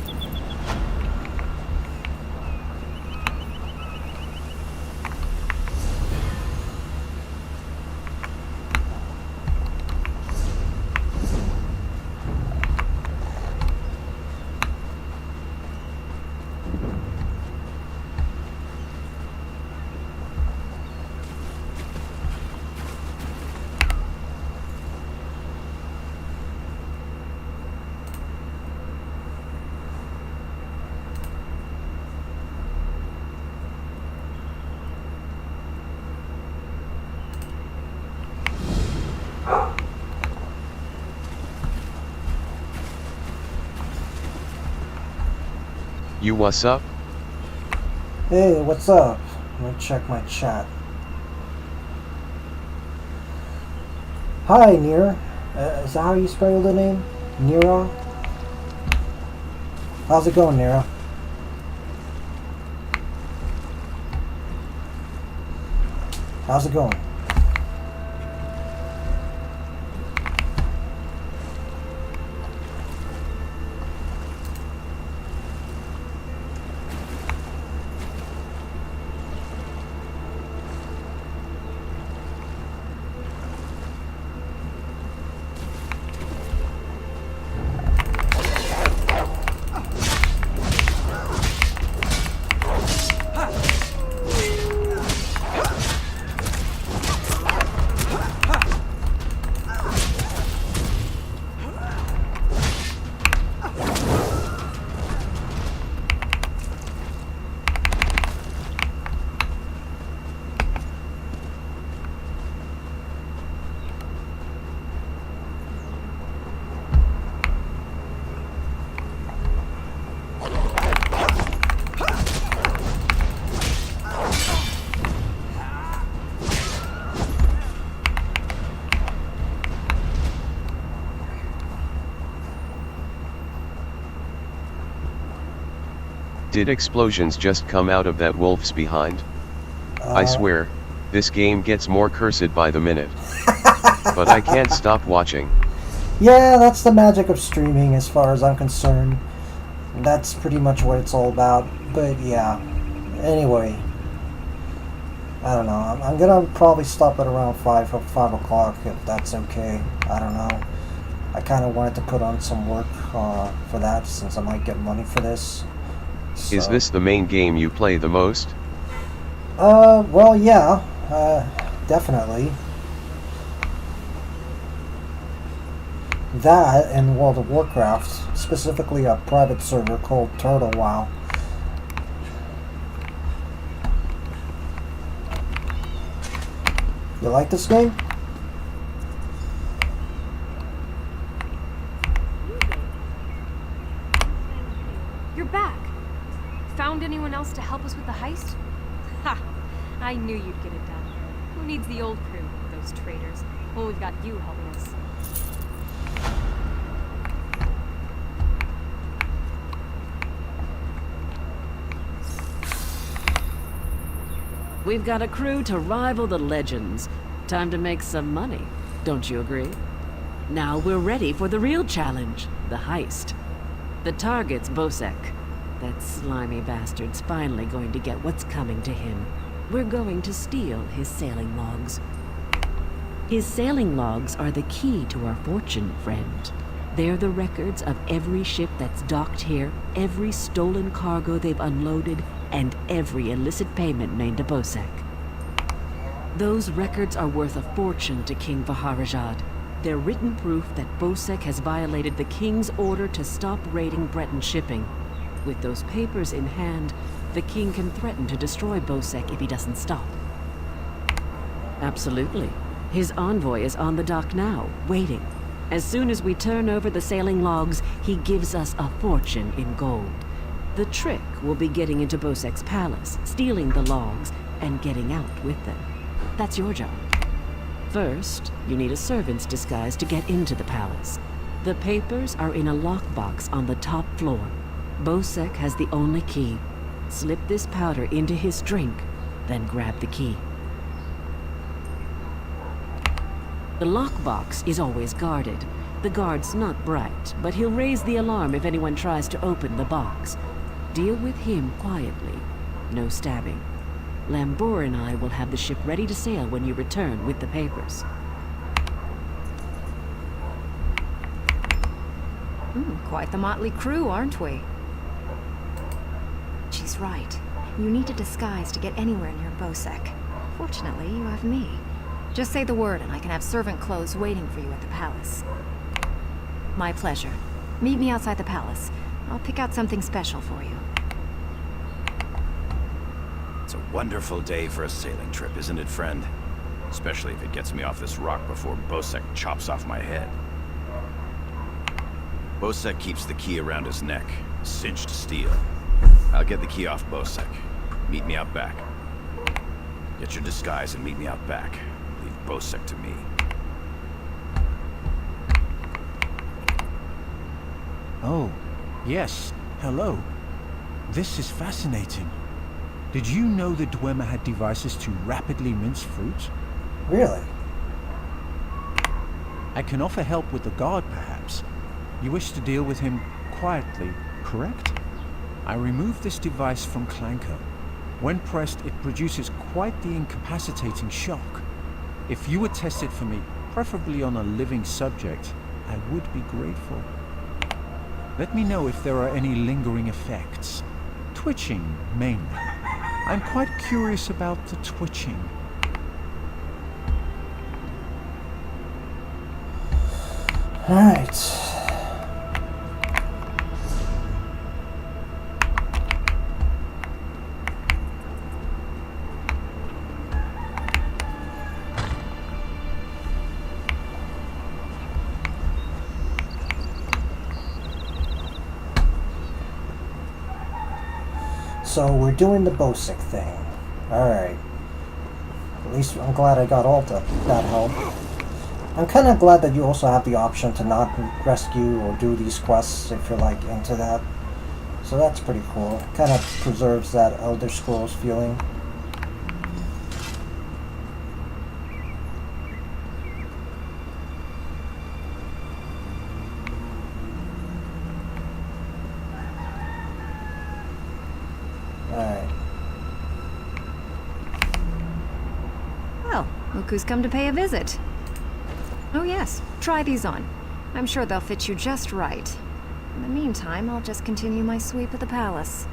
You what's up? Hey, what's up? Let me check my chat. Hi, Nira. Is that how you spell the name? Nira? How's it going, Nira? How's it going? Did explosions just come out of that wolf's behind? I swear, this game gets more cursed by the minute. But I can't stop watching. Yeah, that's the magic of streaming as far as I'm concerned. That's pretty much what it's all about. But yeah, anyway. I don't know. I'm gonna probably stop at around 5 o'clock if that's okay. I don't know. I kind of wanted to put on some work for that since I might get money for this. So. Is this the main game you play the most? Well, yeah, definitely. That and World of Warcraft, specifically a private server called Turtle WoW. You like this game? You're back. Found anyone else to help us with the heist? Ha! I knew you'd get it done. Who needs the old crew, those traitors? Well, we've got you helping us. We've got a crew to rival the legends. Time to make some money, don't you agree? Now we're ready for the real challenge, the heist. The target's Bosek. That slimy bastard's finally going to get what's coming to him. We're going to steal his sailing logs. His sailing logs are the key to our fortune, friend. They're the records of every ship that's docked here, every stolen cargo they've unloaded, and every illicit payment made to Bosek. Those records are worth a fortune to King Vaharajad. They're written proof that Bosek has violated the King's order to stop raiding Breton shipping. With those papers in hand, the King can threaten to destroy Bosek if he doesn't stop. Absolutely. His envoy is on the dock now, waiting. As soon as we turn over the sailing logs, he gives us a fortune in gold. The trick will be getting into Bosek's palace, stealing the logs, and getting out with them. That's your job. First, you need a servant's disguise to get into the palace. The papers are in a lockbox on the top floor. Bosek has the only key. Slip this powder into his drink, then grab the key. The lockbox is always guarded. The guard's not bright, but he'll raise the alarm if anyone tries to open the box. Deal with him quietly. No stabbing. Lambor and I will have the ship ready to sail when you return with the papers. Quite the motley crew, aren't we? She's right. You need a disguise to get anywhere near Bosek. Fortunately, you have me. Just say the word and I can have servant clothes waiting for you at the palace. My pleasure. Meet me outside the palace. I'll pick out something special for you. It's a wonderful day for a sailing trip, isn't it, friend? Especially if it gets me off this rock before Bosek chops off my head. Bosek keeps the key around his neck, cinched steel. I'll get the key off Bosek. Meet me out back. Get your disguise and meet me out back. Leave Bosek to me. Oh, yes. Hello. This is fascinating. Did you know that Dwemer had devices to rapidly mince fruit? Really? I can offer help with the guard, perhaps. You wish to deal with him quietly, correct? I removed this device from Clanker. When pressed, it produces quite the incapacitating shock. If you would test it for me, preferably on a living subject, I would be grateful. Let me know if there are any lingering effects. Twitching, mainly. I'm quite curious about the twitching. Alright. So we're doing the Bosek thing. Alright. At least I'm glad I got all that help. I'm kind of glad that you also have the option to not rescue or do these quests if you're like into that. So that's pretty cool. Kind of preserves that Elder Scrolls feeling. Alright. Well, look who's come to pay a visit. Oh yes, try these on. I'm sure they'll fit you just right. In the meantime, I'll just continue my sweep of the palace.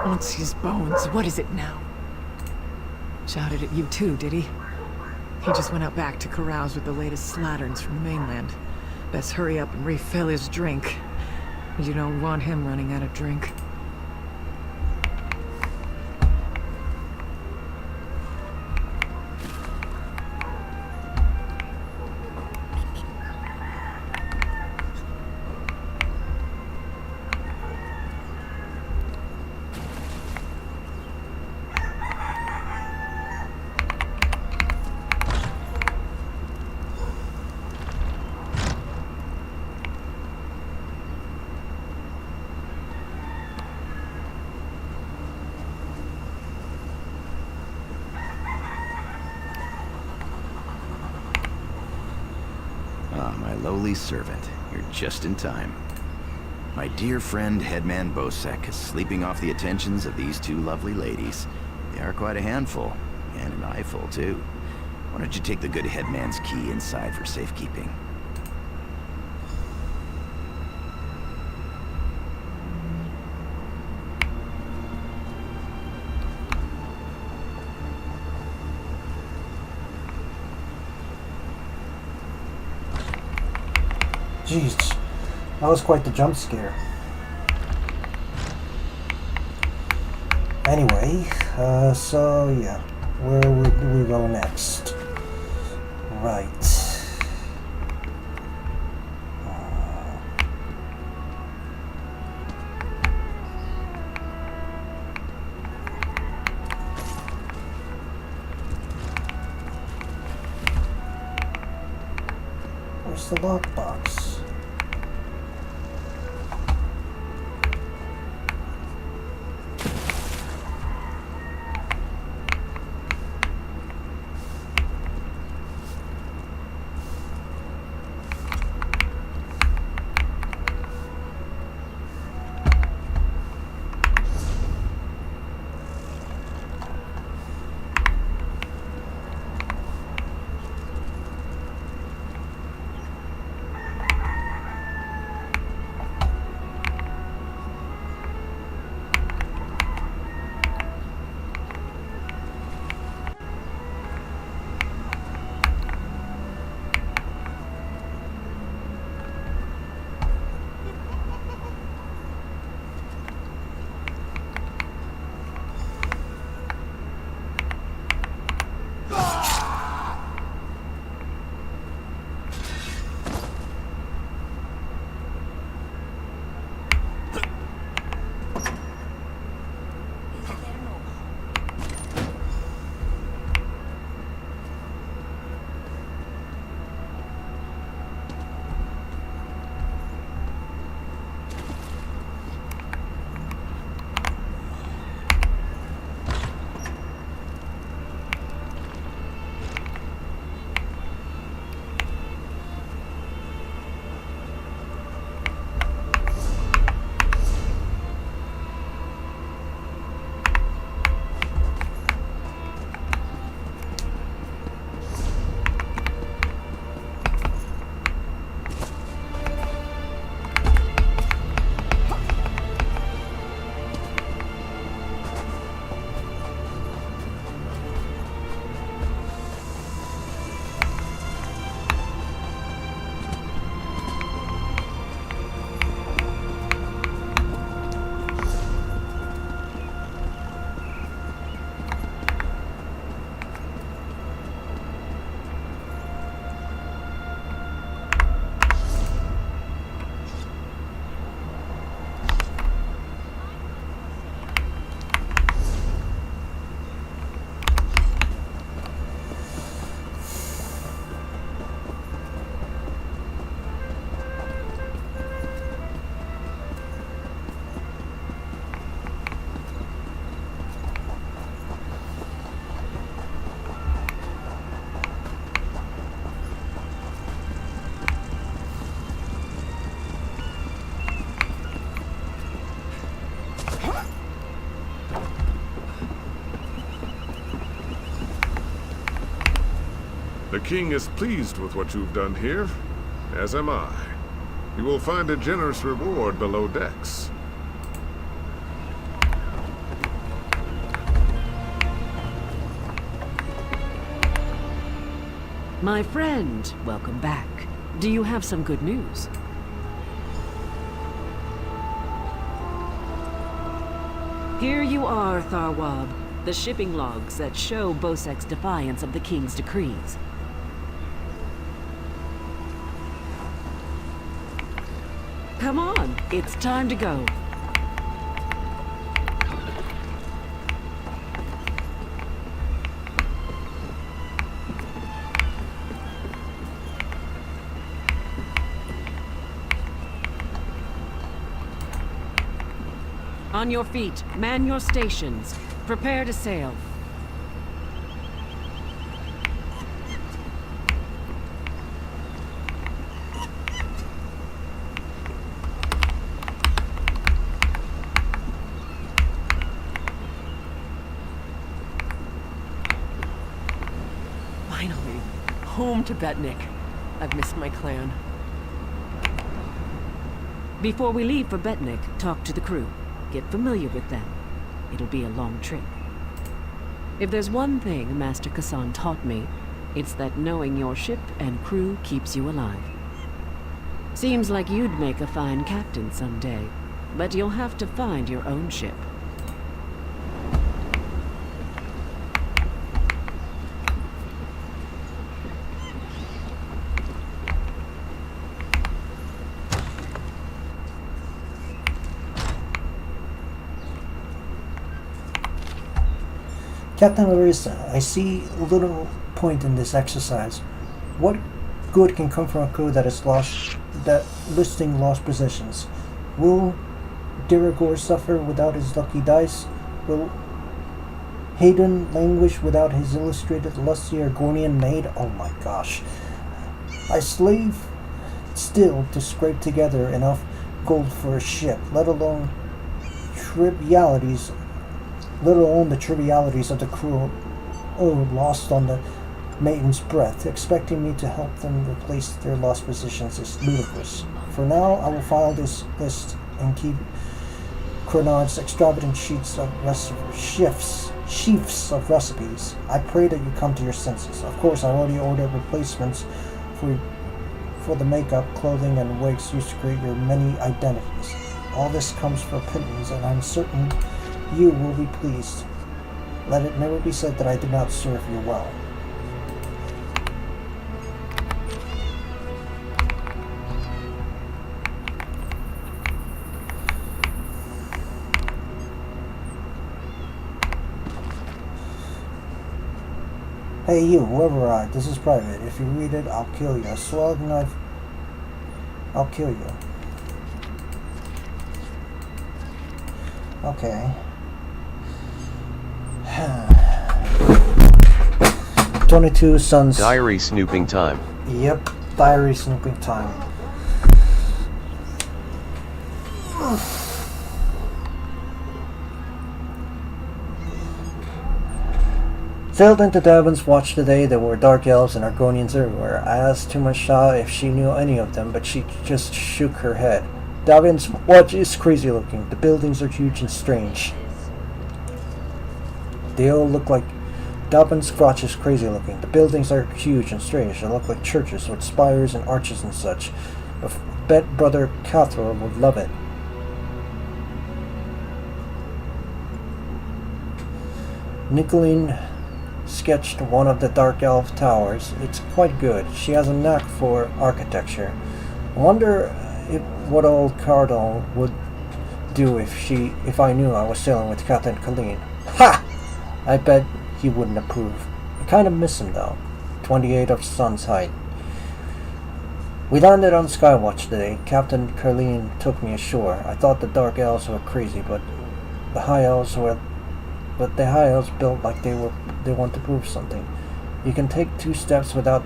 Wants his bones. What is it now? Shouted at you too, did he? He just went out back to carouse with the latest slatterns from the mainland. Best hurry up and refill his drink. You don't want him running out of drink. Ah, my lowly servant. You're just in time. My dear friend, Headman Bosek, is sleeping off the attentions of these two lovely ladies. They are quite a handful, and an eyeful, too. Why don't you take the good Headman's key inside for safekeeping? Jeez, that was quite the jump scare. Anyway, so yeah, where would we go next? Right. Where's the lockbox? The king is pleased with what you've done here, as am I. You will find a generous reward below decks. My friend, welcome back. Do you have some good news? Here you are, Tharwab. The shipping logs that show Bosek's defiance of the king's decrees. Come on, it's time to go. On your feet, man your stations. Prepare to sail. Finally, home to Betnik. I've missed my clan. Before we leave for Betnik, talk to the crew. Get familiar with them. It'll be a long trip. If there's one thing Master Kassan taught me, it's that knowing your ship and crew keeps you alive. Seems like you'd make a fine captain someday, but you'll have to find your own ship. Captain Larissa, I see little point in this exercise. What good can come from a crew that is listing lost positions? Will Dirigor suffer without his lucky dice? Will Hayden languish without his illustrated lusty Argonian maid? Oh my gosh. I slave still to scrape together enough gold for a ship, let alone the trivialities of the crew lost on the Maiden's Breath. Expecting me to help them replace their lost positions is ludicrous. For now, I will file this list and keep Cronard's extravagant sheafs of recipes. I pray that you come to your senses. Of course, I already ordered replacements for the makeup, clothing, and wigs used to create your many identities. All this comes for pittance, and I'm certain you will be pleased. Let it never be said that I did not serve you well. Hey you, whoever this is private. If you read it, I'll kill you. A sword knife, I'll kill you. Okay. 22 Sons. Diary snooping time. Yep, diary snooping time. Sailed into Davon's watch today. There were dark elves and Argonians everywhere. I asked Tumasha if she knew any of them, but she just shook her head. Davon's watch is crazy looking. The buildings are huge and strange. They all look like... Davon's watch is crazy looking. The buildings are huge and strange. They look like churches with spires and arches and such. I bet Brother Cathro would love it. Nicolene sketched one of the Dark Elf towers. It's quite good. She has a knack for architecture. I wonder what old Cardinal would do if I knew I was sailing with Captain Colleen. Ha! I bet he wouldn't approve. I kind of miss him though. 28 of Sun's height. We landed on Skywatch today. Captain Colleen took me ashore. I thought the Dark Elves were crazy, but the High Elves built like they want to prove something. You can't take two steps without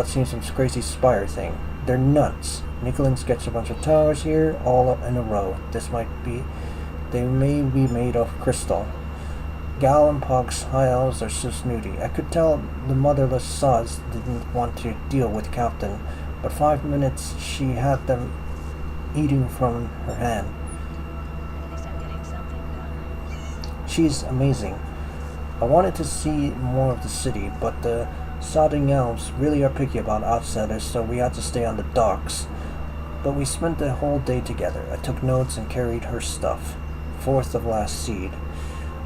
seeing some crazy spire thing. They're nuts. Nicolene sketched a bunch of towers here, all up in a row. They may be made of crystal. Gallenpox high elves are so snooty. I could tell the motherless sods didn't want to deal with Captain, but 5 minutes she had them eating from her hand. She's amazing. I wanted to see more of the city, but the sodding elves really are picky about outsiders, so we had to stay on the docks. But we spent the whole day together. I took notes and carried her stuff. 4th of last seed.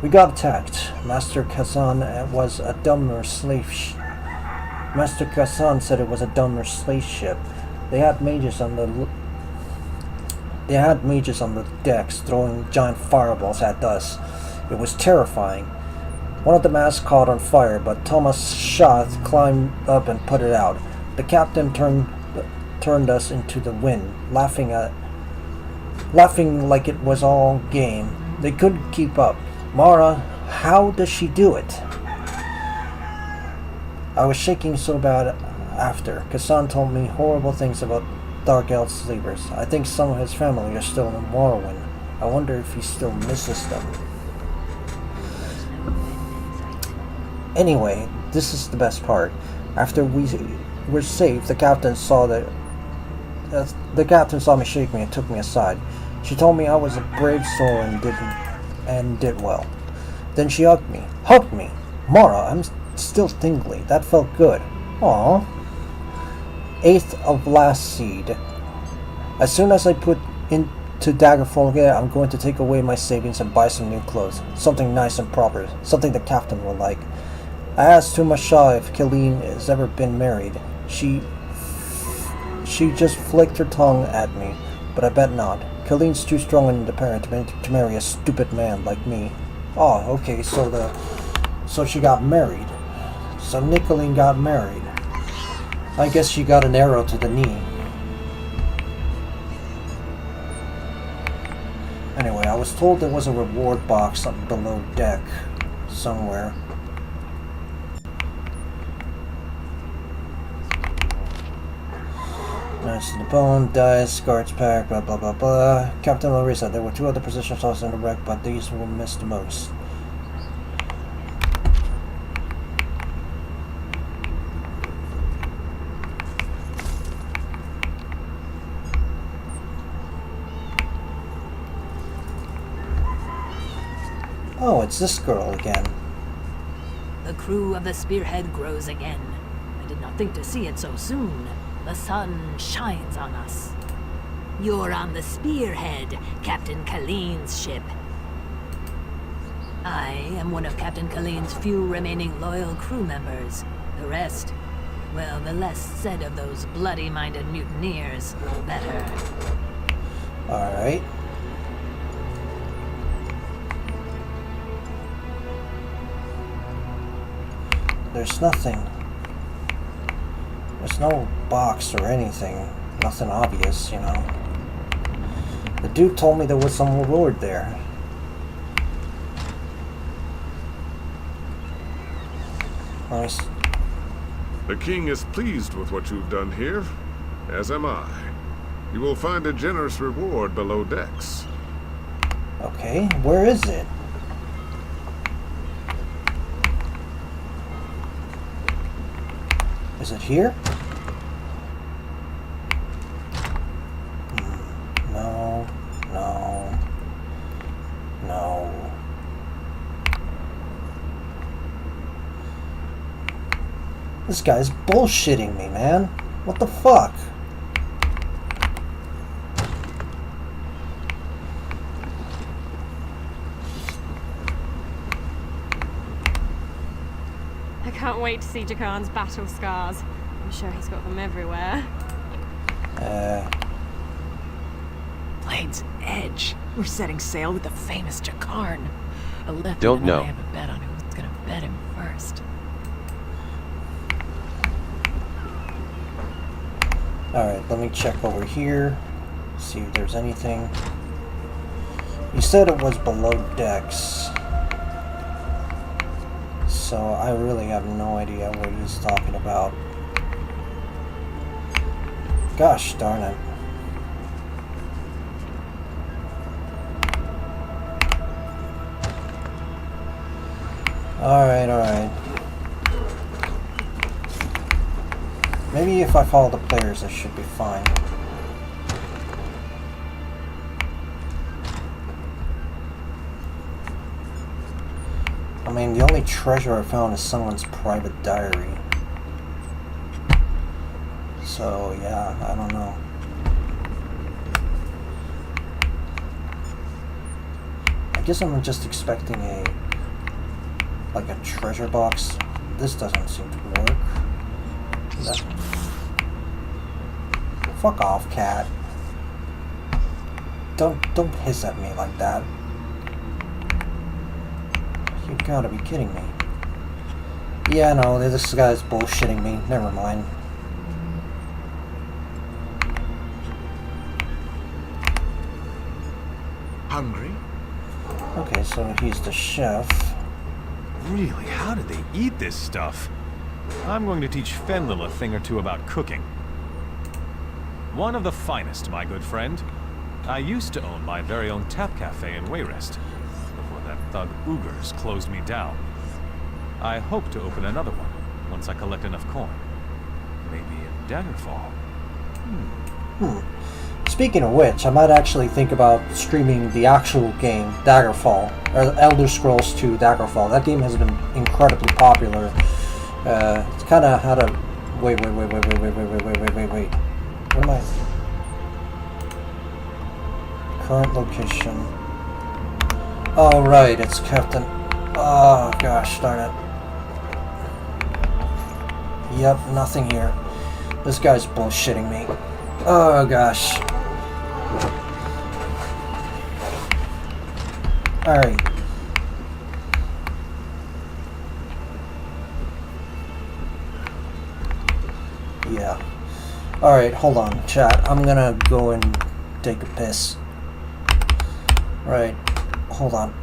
We got attacked. Master Kazan was a Dummer slave Master Kazan said it was a Dummer slave ship. They had mages on the decks throwing giant fireballs at us. It was terrifying. One of the masts caught on fire, but Thomas Schath climbed up and put it out. The captain turned us into the wind, laughing like it was all game. They couldn't keep up. Mara, how does she do it? I was shaking so bad after. Kazan told me horrible things about Dark Elf sleepers. I think some of his family are still in Morrowind. I wonder if he still misses them. Anyway, this is the best part. After we were safe, the captain saw me shake me and took me aside. She told me I was a brave soul and did well. Then she hugged me. Mara, I'm still tingly. That felt good. Aww. 8th of last seed. As soon as I put into Daggerfall again, I'm going to take away my savings and buy some new clothes. Something nice and proper. Something the captain will like. I asked Tumasha if Killeen has ever been married. She just flicked her tongue at me, but I bet not. Killeen's too strong and independent to marry a stupid man like me. Oh, okay, so she got married. So Nicolene got married. I guess she got an arrow to the knee. Anyway, I was told there was a reward box below deck somewhere. Knights to the bone, dice, guards pack, blah blah blah blah. Captain Larissa, there were 2 other position slots in the wreck, but these were missed the most. Oh, it's this girl again. The crew of the Spearhead grows again. I did not think to see it so soon. The sun shines on us. You're on the Spearhead, Captain Killeen's ship. I am one of Captain Killeen's few remaining loyal crew members. The rest, well, the less said of those bloody-minded mutineers, the better. Alright. There's nothing. There's no box or anything. Nothing obvious, you know. The dude told me there was some reward there. Nice. The king is pleased with what you've done here, as am I. You will find a generous reward below decks. Okay, where is it? Is it here? No. This guy's bullshitting me, man. What the fuck? I can't wait to see Jakarn's battle scars. I'm sure he's got them everywhere. Blade's Edge. We're setting sail with the famous Jakarn. Don't know. I have a bet on who's gonna bet him first. Alright, let me check over here. See if there's anything. You said it was below decks. So I really have no idea what he's talking about. Gosh darn it. Alright, alright. Maybe if I follow the players, I should be fine. I mean, the only treasure I found is someone's private diary. So, yeah, I don't know. I guess I'm just expecting like a treasure box. This doesn't seem to work. Fuck off, cat. Don't hiss at me like that. You gotta be kidding me. Yeah, no, this guy's bullshitting me. Never mind. Hungry? Okay, so he's the chef. Really? How did they eat this stuff? I'm going to teach Fenlil a thing or two about cooking. One of the finest, my good friend. I used to own my very own tap cafe in Wayrest, before that thug Ugers closed me down. I hope to open another one, once I collect enough coin. Maybe in Daggerfall. Speaking of which, I might actually think about streaming the actual game, Daggerfall, or Elder Scrolls 2 Daggerfall. That game has been incredibly popular. It's kind of had a... Wait. What am I... Current location. Oh, right, it's Captain... Oh, gosh, darn it. Yep, nothing here. This guy's bullshitting me. Oh, gosh. Alright. Yeah. Alright, hold on, chat. I'm gonna go and take a piss. Right. Hold on.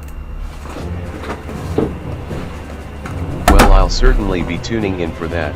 Well, I'll certainly be tuning in for that.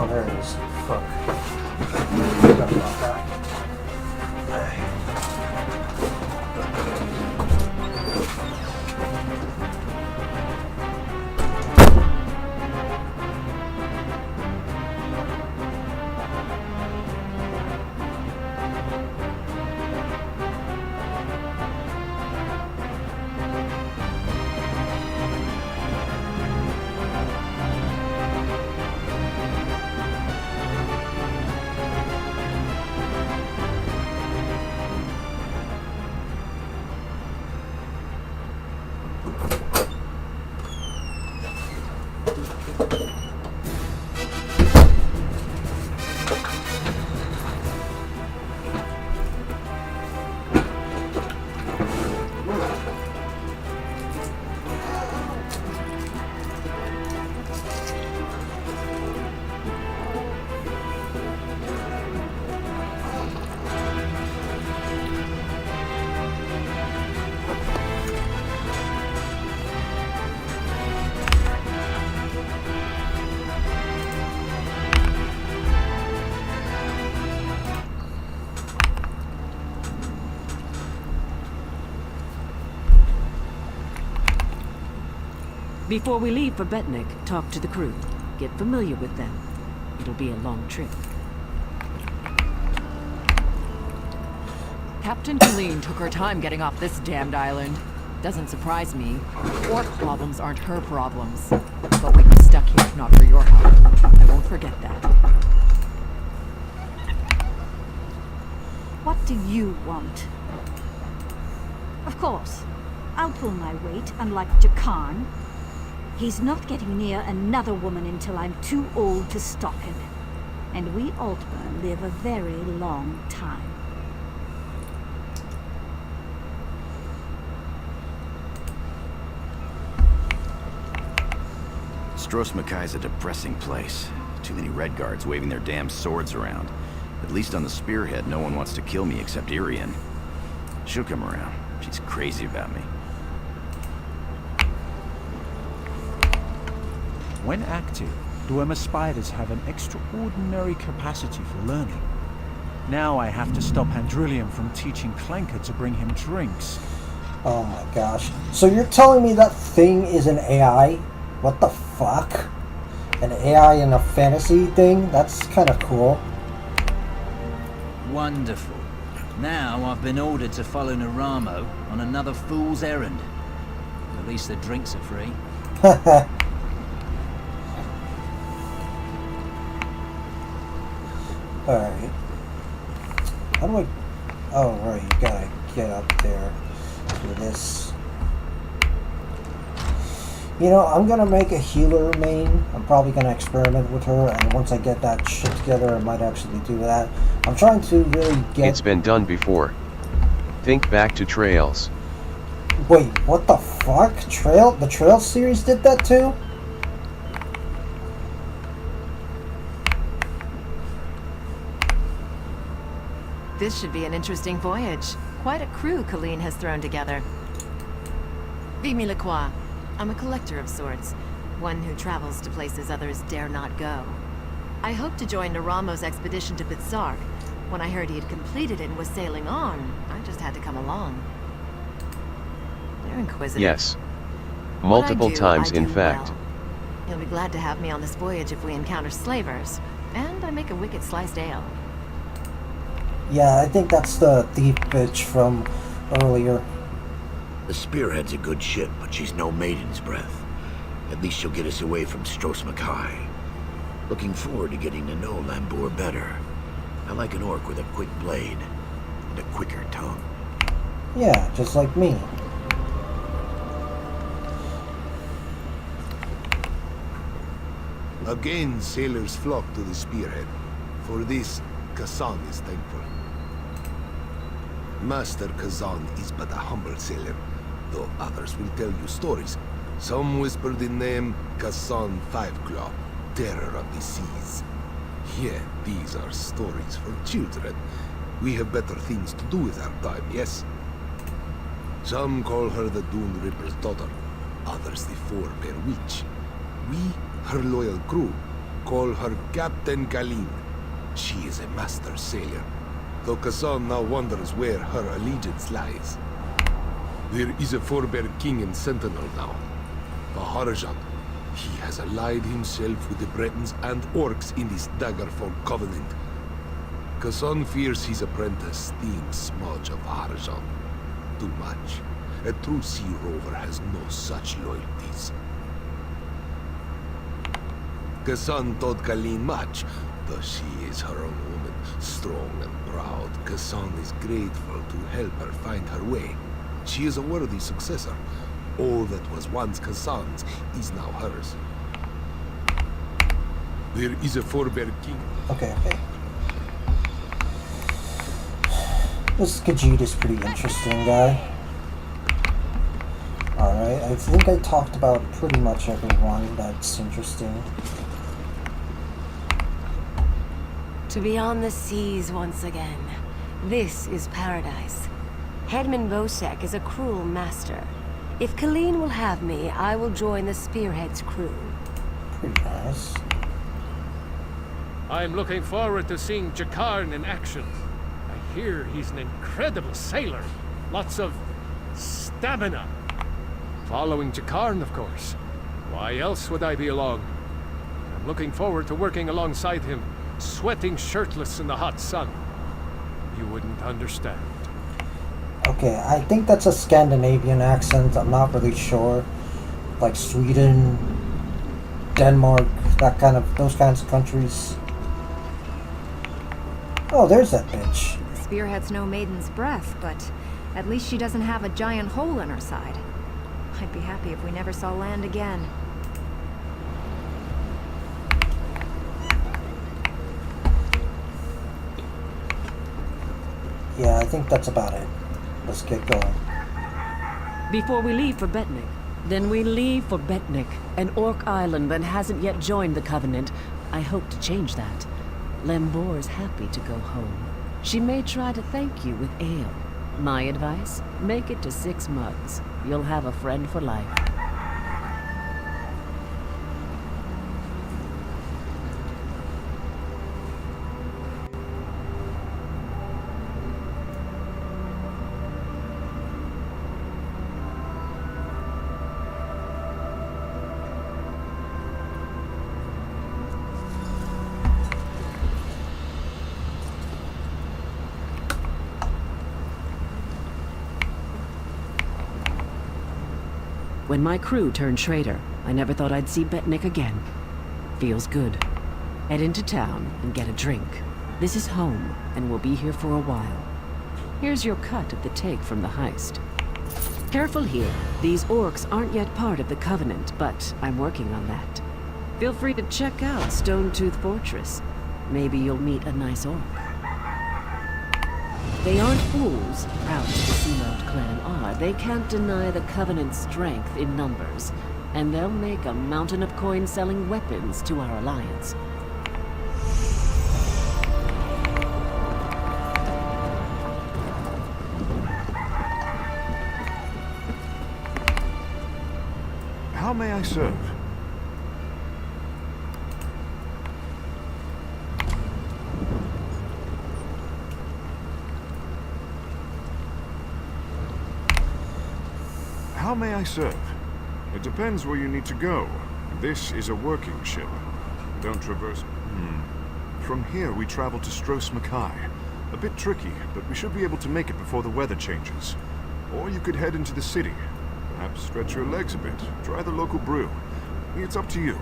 Oh, there it is. Fuck. Forgot about that. Before we leave for Betnik, talk to the crew. Get familiar with them. It'll be a long trip. Captain Colleen took her time getting off this damned island. Doesn't surprise me. Orc problems aren't her problems. But we'd be stuck here if not for your help. I won't forget that. What do you want? Of course, I'll pull my weight, unlike Jakarn. He's not getting near another woman until I'm too old to stop him. And we Altburn live a very long time. Stros Makai's a depressing place. Too many Red Guards waving their damn swords around. At least on the Spearhead, no one wants to kill me except Irian. She'll come around. She's crazy about me. When active, Dwemer spiders have an extraordinary capacity for learning. Now I have to stop Andrillium from teaching Clanker to bring him drinks. Oh my gosh. So you're telling me that thing is an AI? What the fuck? An AI in a fantasy thing? That's kind of cool. Wonderful. Now I've been ordered to follow Naramo on another fool's errand. At least the drinks are free. Alright. How do I... Oh, right, you gotta get up there. Do this. You know, I'm gonna make a healer main. I'm probably gonna experiment with her, and once I get that shit together, I might actually do that. I'm trying to really get... It's been done before. Think back to Trails. Wait, what the fuck? The Trails series did that too? This should be an interesting voyage. Quite a crew Colleen has thrown together. Vimy Lacroix. I'm a collector of sorts. One who travels to places others dare not go. I hoped to join Naramo's expedition to Bitsark. When I heard he had completed it and was sailing on, I just had to come along. They're inquisitive. Yes. Multiple What I do, times, I in do fact. well. He'll be glad to have me on this voyage if we encounter slavers. And I make a wicked sliced ale. Yeah, I think that's the thief bitch from earlier. The Spearhead's a good ship, but she's no maiden's breath. At least she'll get us away from Stros Makai. Looking forward to getting to know Lambour better. I like an orc with a quick blade and a quicker tongue. Yeah, just like me. Again, sailors flock to the Spearhead. For this, Kazan is thankful. Master Kazan is but a humble sailor, though others will tell you stories. Some whisper the name Kazan Fiveclaw, terror of the seas. Yeah, these are stories for children. We have better things to do with our time, yes? Some call her the Dune Ripper's daughter, others the Four-Bear Witch. We, her loyal crew, call her Captain Kalin. She is a master sailor, though Kazan now wonders where her allegiance lies. There is a forebear king in Sentinel now, Maharajan. He has allied himself with the Bretons and Orcs in this Daggerfall covenant. Kazan fears his apprentice thinks smudge of Maharajan too much. A true sea rover has no such loyalties. Kazan taught Kalin much, though she is her own woman, strong and proud. Kazan is grateful to help her find her way. She is a worthy successor. All that was once Kazan's is now hers. There is a forebear king. Okay. This Khajiit is pretty interesting guy. Alright, I think I talked about pretty much everyone that's interesting. To be on the seas once again. This is paradise. Headman Bosek is a cruel master. If Kalin will have me, I will join the Spearhead's crew. Pretty nice. I'm looking forward to seeing Jakarn in action. I hear he's an incredible sailor. Lots of stamina. Following Jakarn, of course. Why else would I be along? I'm looking forward to working alongside him, sweating shirtless in the hot sun. You wouldn't understand. Okay, I think that's a Scandinavian accent. I'm not really sure. Like Sweden, Denmark, those kinds of countries. Oh, there's that bitch. The Spearhead's no maiden's breath, but at least she doesn't have a giant hole in her side. I'd be happy if we never saw land again. Yeah, I think that's about it. Let's get going. Before we leave for Betnik, then we leave for Betnik, an orc island that hasn't yet joined the Covenant. I hope to change that. Lembor's happy to go home. She may try to thank you with ale. My advice? Make it to 6 months. You'll have a friend for life. When my crew turned traitor, I never thought I'd see Betnik again. Feels good. Head into town and get a drink. This is home, and we'll be here for a while. Here's your cut of the take from the heist. Careful here. These orcs aren't yet part of the Covenant, but I'm working on that. Feel free to check out Stonetooth Fortress. Maybe you'll meet a nice orc. They aren't fools, proud as the Seamount clan are. They can't deny the Covenant's strength in numbers, and they'll make a mountain of coin-selling weapons to our alliance. How may I serve? How may I serve? It depends where you need to go. This is a working ship. Don't traverse... From here, we travel to Stros Makai. A bit tricky, but we should be able to make it before the weather changes. Or you could head into the city. Perhaps stretch your legs a bit. Try the local brew. It's up to you.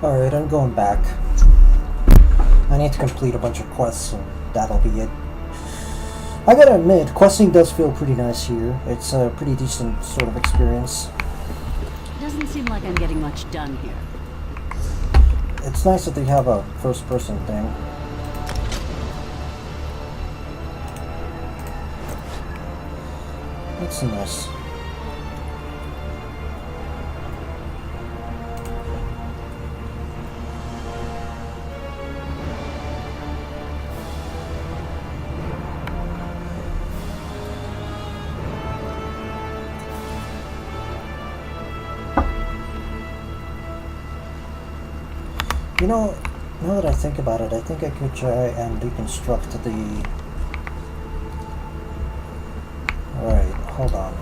Alright, I'm going back. I need to complete a bunch of quests, and that'll be it. I gotta admit, questing does feel pretty nice here. It's a pretty decent sort of experience. Doesn't seem like I'm getting much done here. It's nice that they have a first-person thing. What's in this? You know, now that I think about it, I think I could try and deconstruct the... Alright, hold on.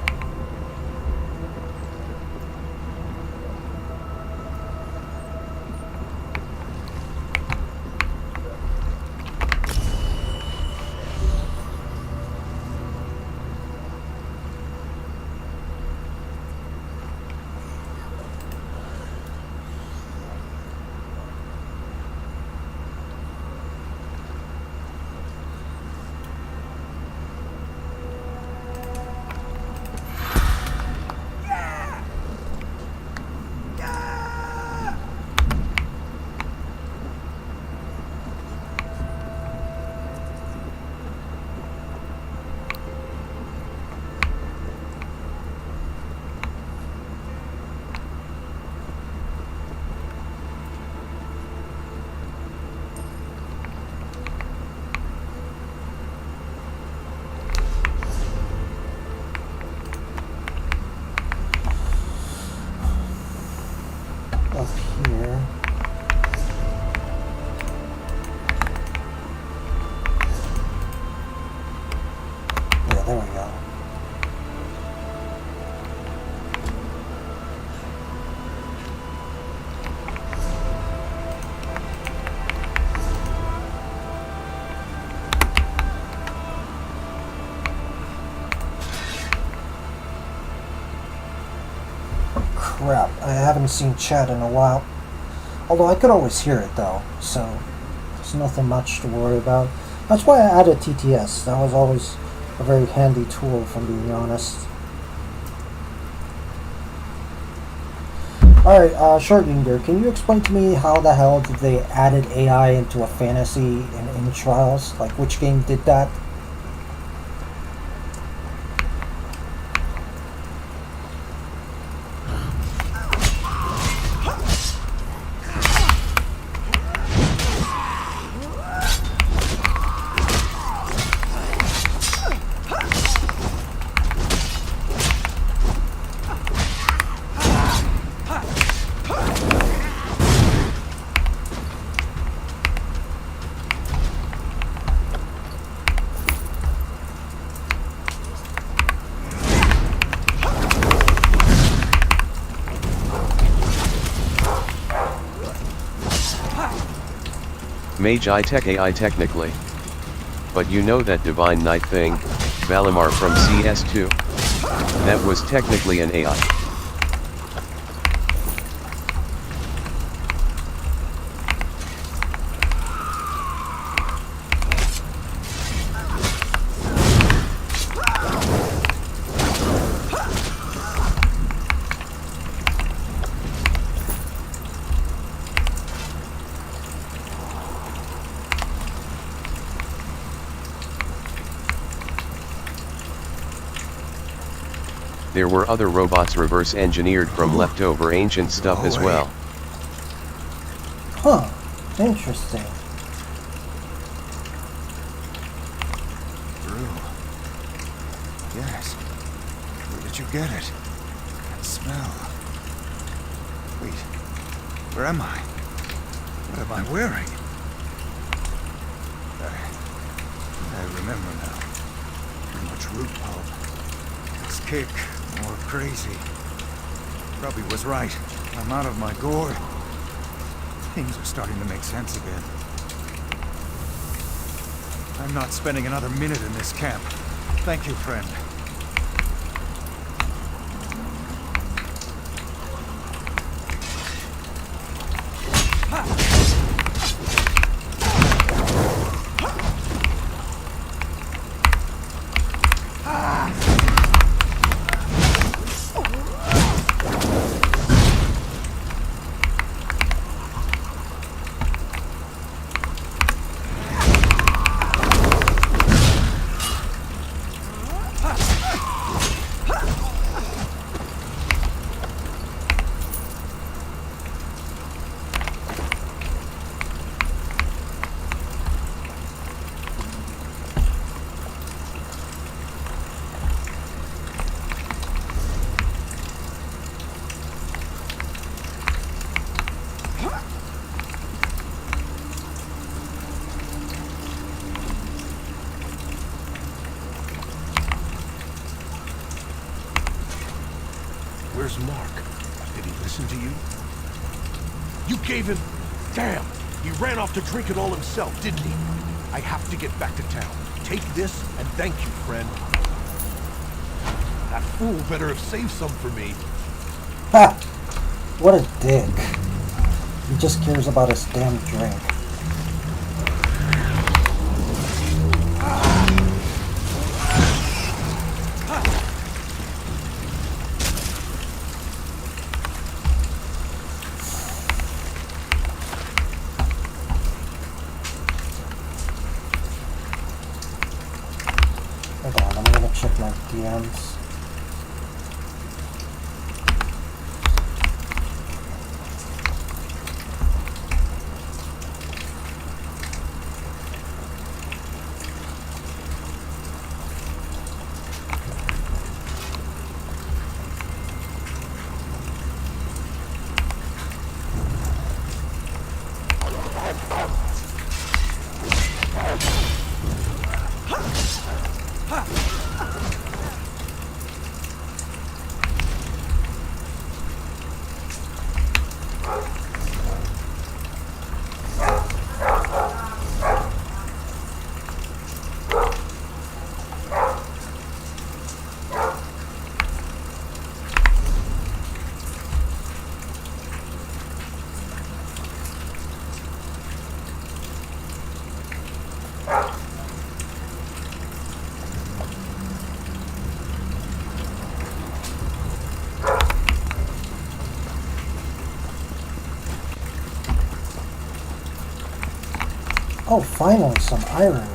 Here. Yeah, there we go. Crap, I haven't seen chat in a while. Although I could always hear it though, so there's nothing much to worry about. That's why I added TTS. That was always a very handy tool, if I'm being honest. Alright, Schrodinger, can you explain to me how the hell did they added AI into a fantasy in Trials? Like, which game did that? Mage I-Tech AI technically. But you know that Divine Knight thing, Valimar from CS2? That was technically an AI. There were other robots reverse engineered from leftover ancient stuff as well. Huh, interesting. Brew. Yes. Where did you get it? That smell. Wait. Where am I? What am I wearing? I remember now. Too much root pulp. This kick. More crazy. Grubby was right. I'm out of my gourd. Things are starting to make sense again. I'm not spending another minute in this camp. Thank you, friend. Where's Mark? Did he listen to you? You gave him... Damn! He ran off to drink it all himself, didn't he? I have to get back to town. Take this and thank you, friend. That fool better have saved some for me. Ha! What a dick. He just cares about his damn drink. Hold on, I'm gonna check my DMs. Oh, finally, some iron.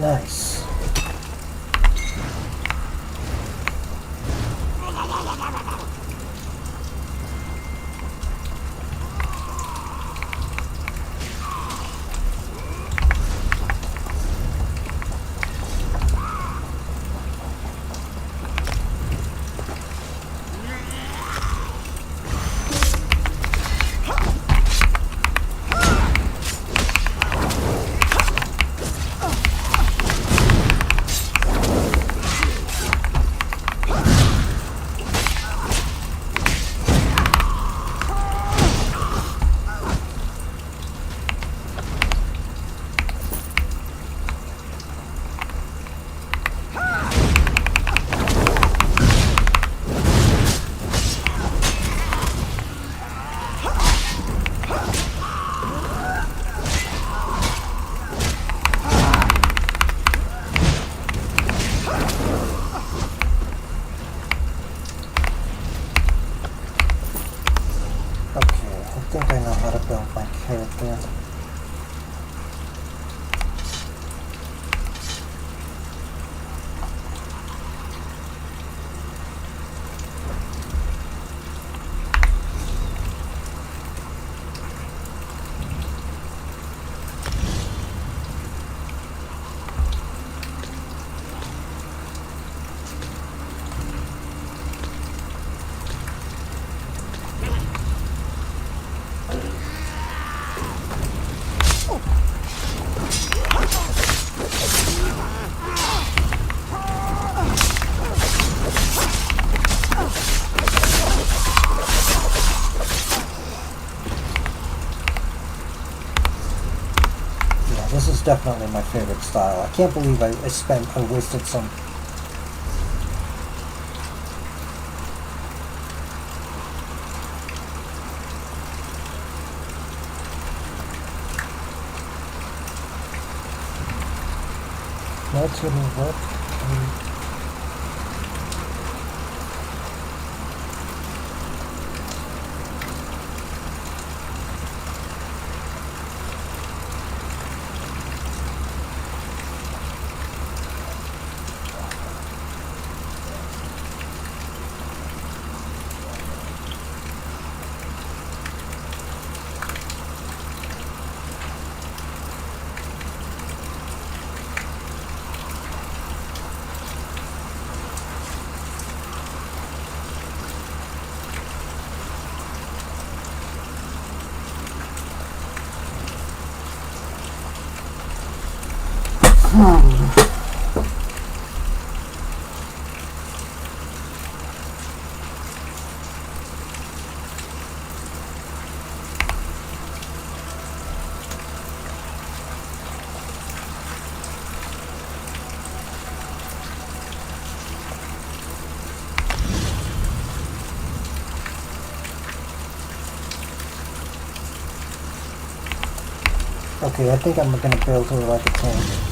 Nice. I think I know how to build my character. definitely my favorite style. I can't believe I wasted some. No, it's gonna work. Okay, I think I'm gonna build her like a tank.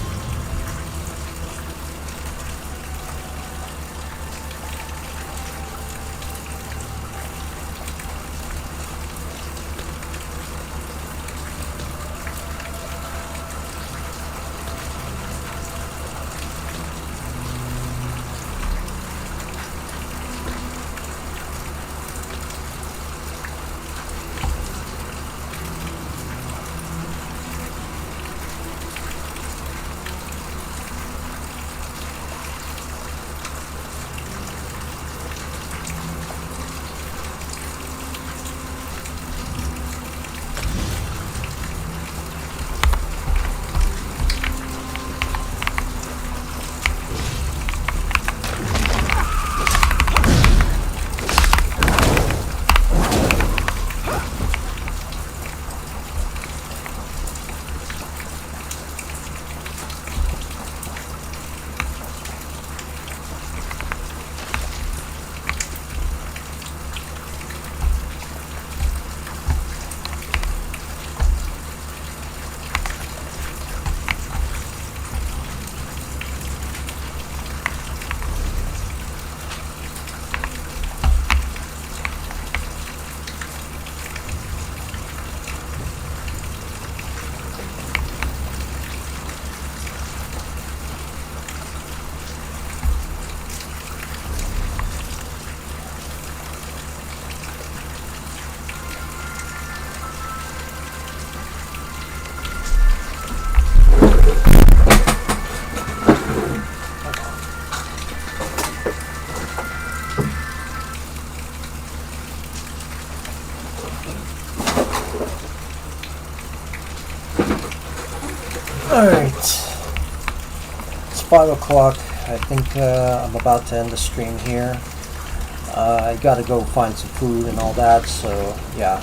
Alright, it's 5 o'clock. I think I'm about to end the stream here. I gotta go find some food and all that, so yeah,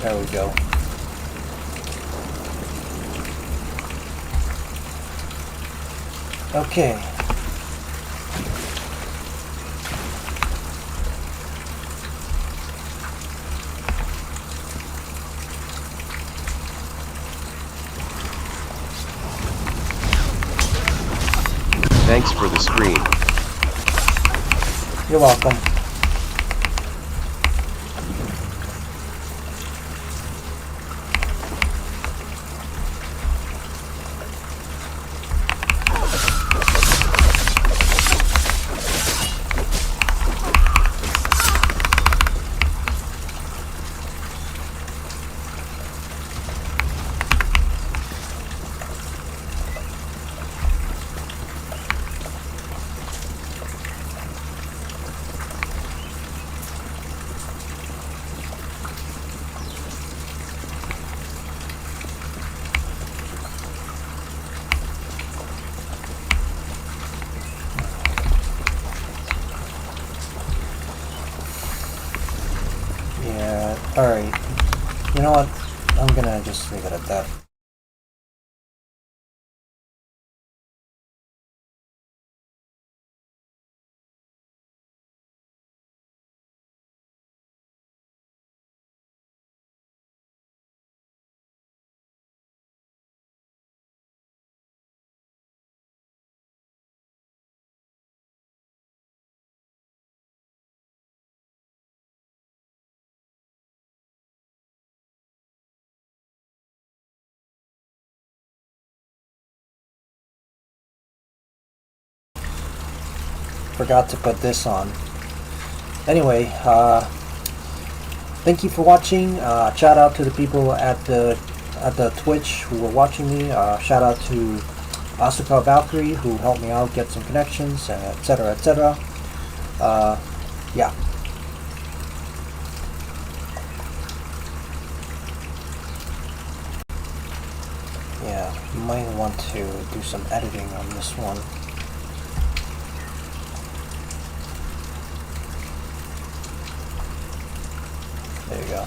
there we go. Okay. Thanks for the stream. You're welcome. Alright, you know what, I'm gonna just leave it at that. forgot to put this on. Anyway, thank you for watching. Shout out to the people at the Twitch who were watching me. Shout out to Asuka Valkyrie who helped me out get some connections, etc., etc. Yeah. Yeah, you might want to do some editing on this one. There you go.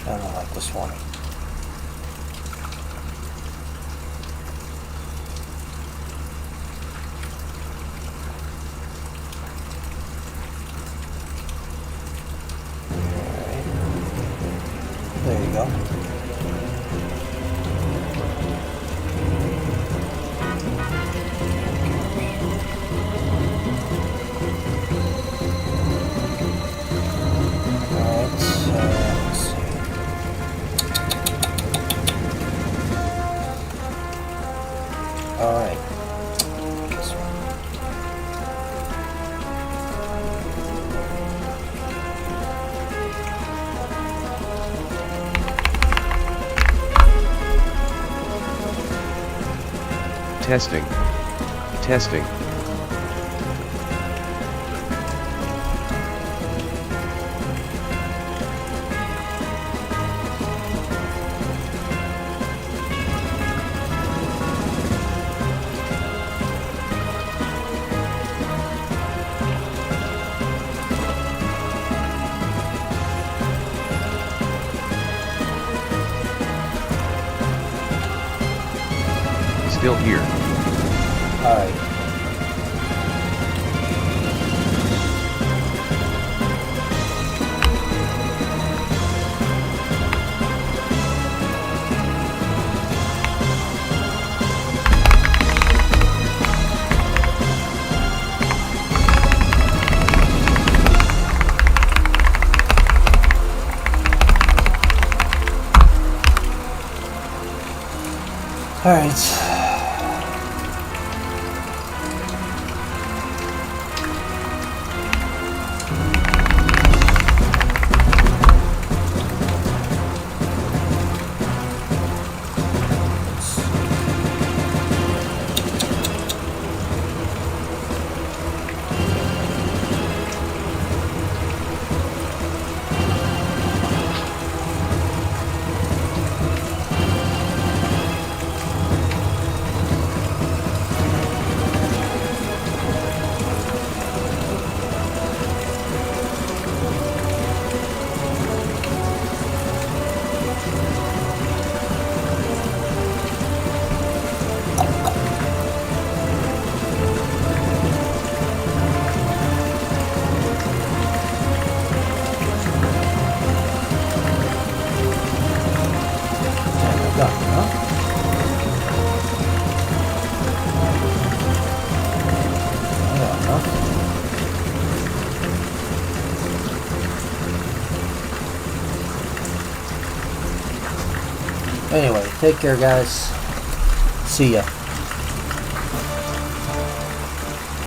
I don't like this one. Alright. There you go. Alright. This one. Testing. Testing. Still here. Alright. Alright. Anyway, take care, guys. See ya.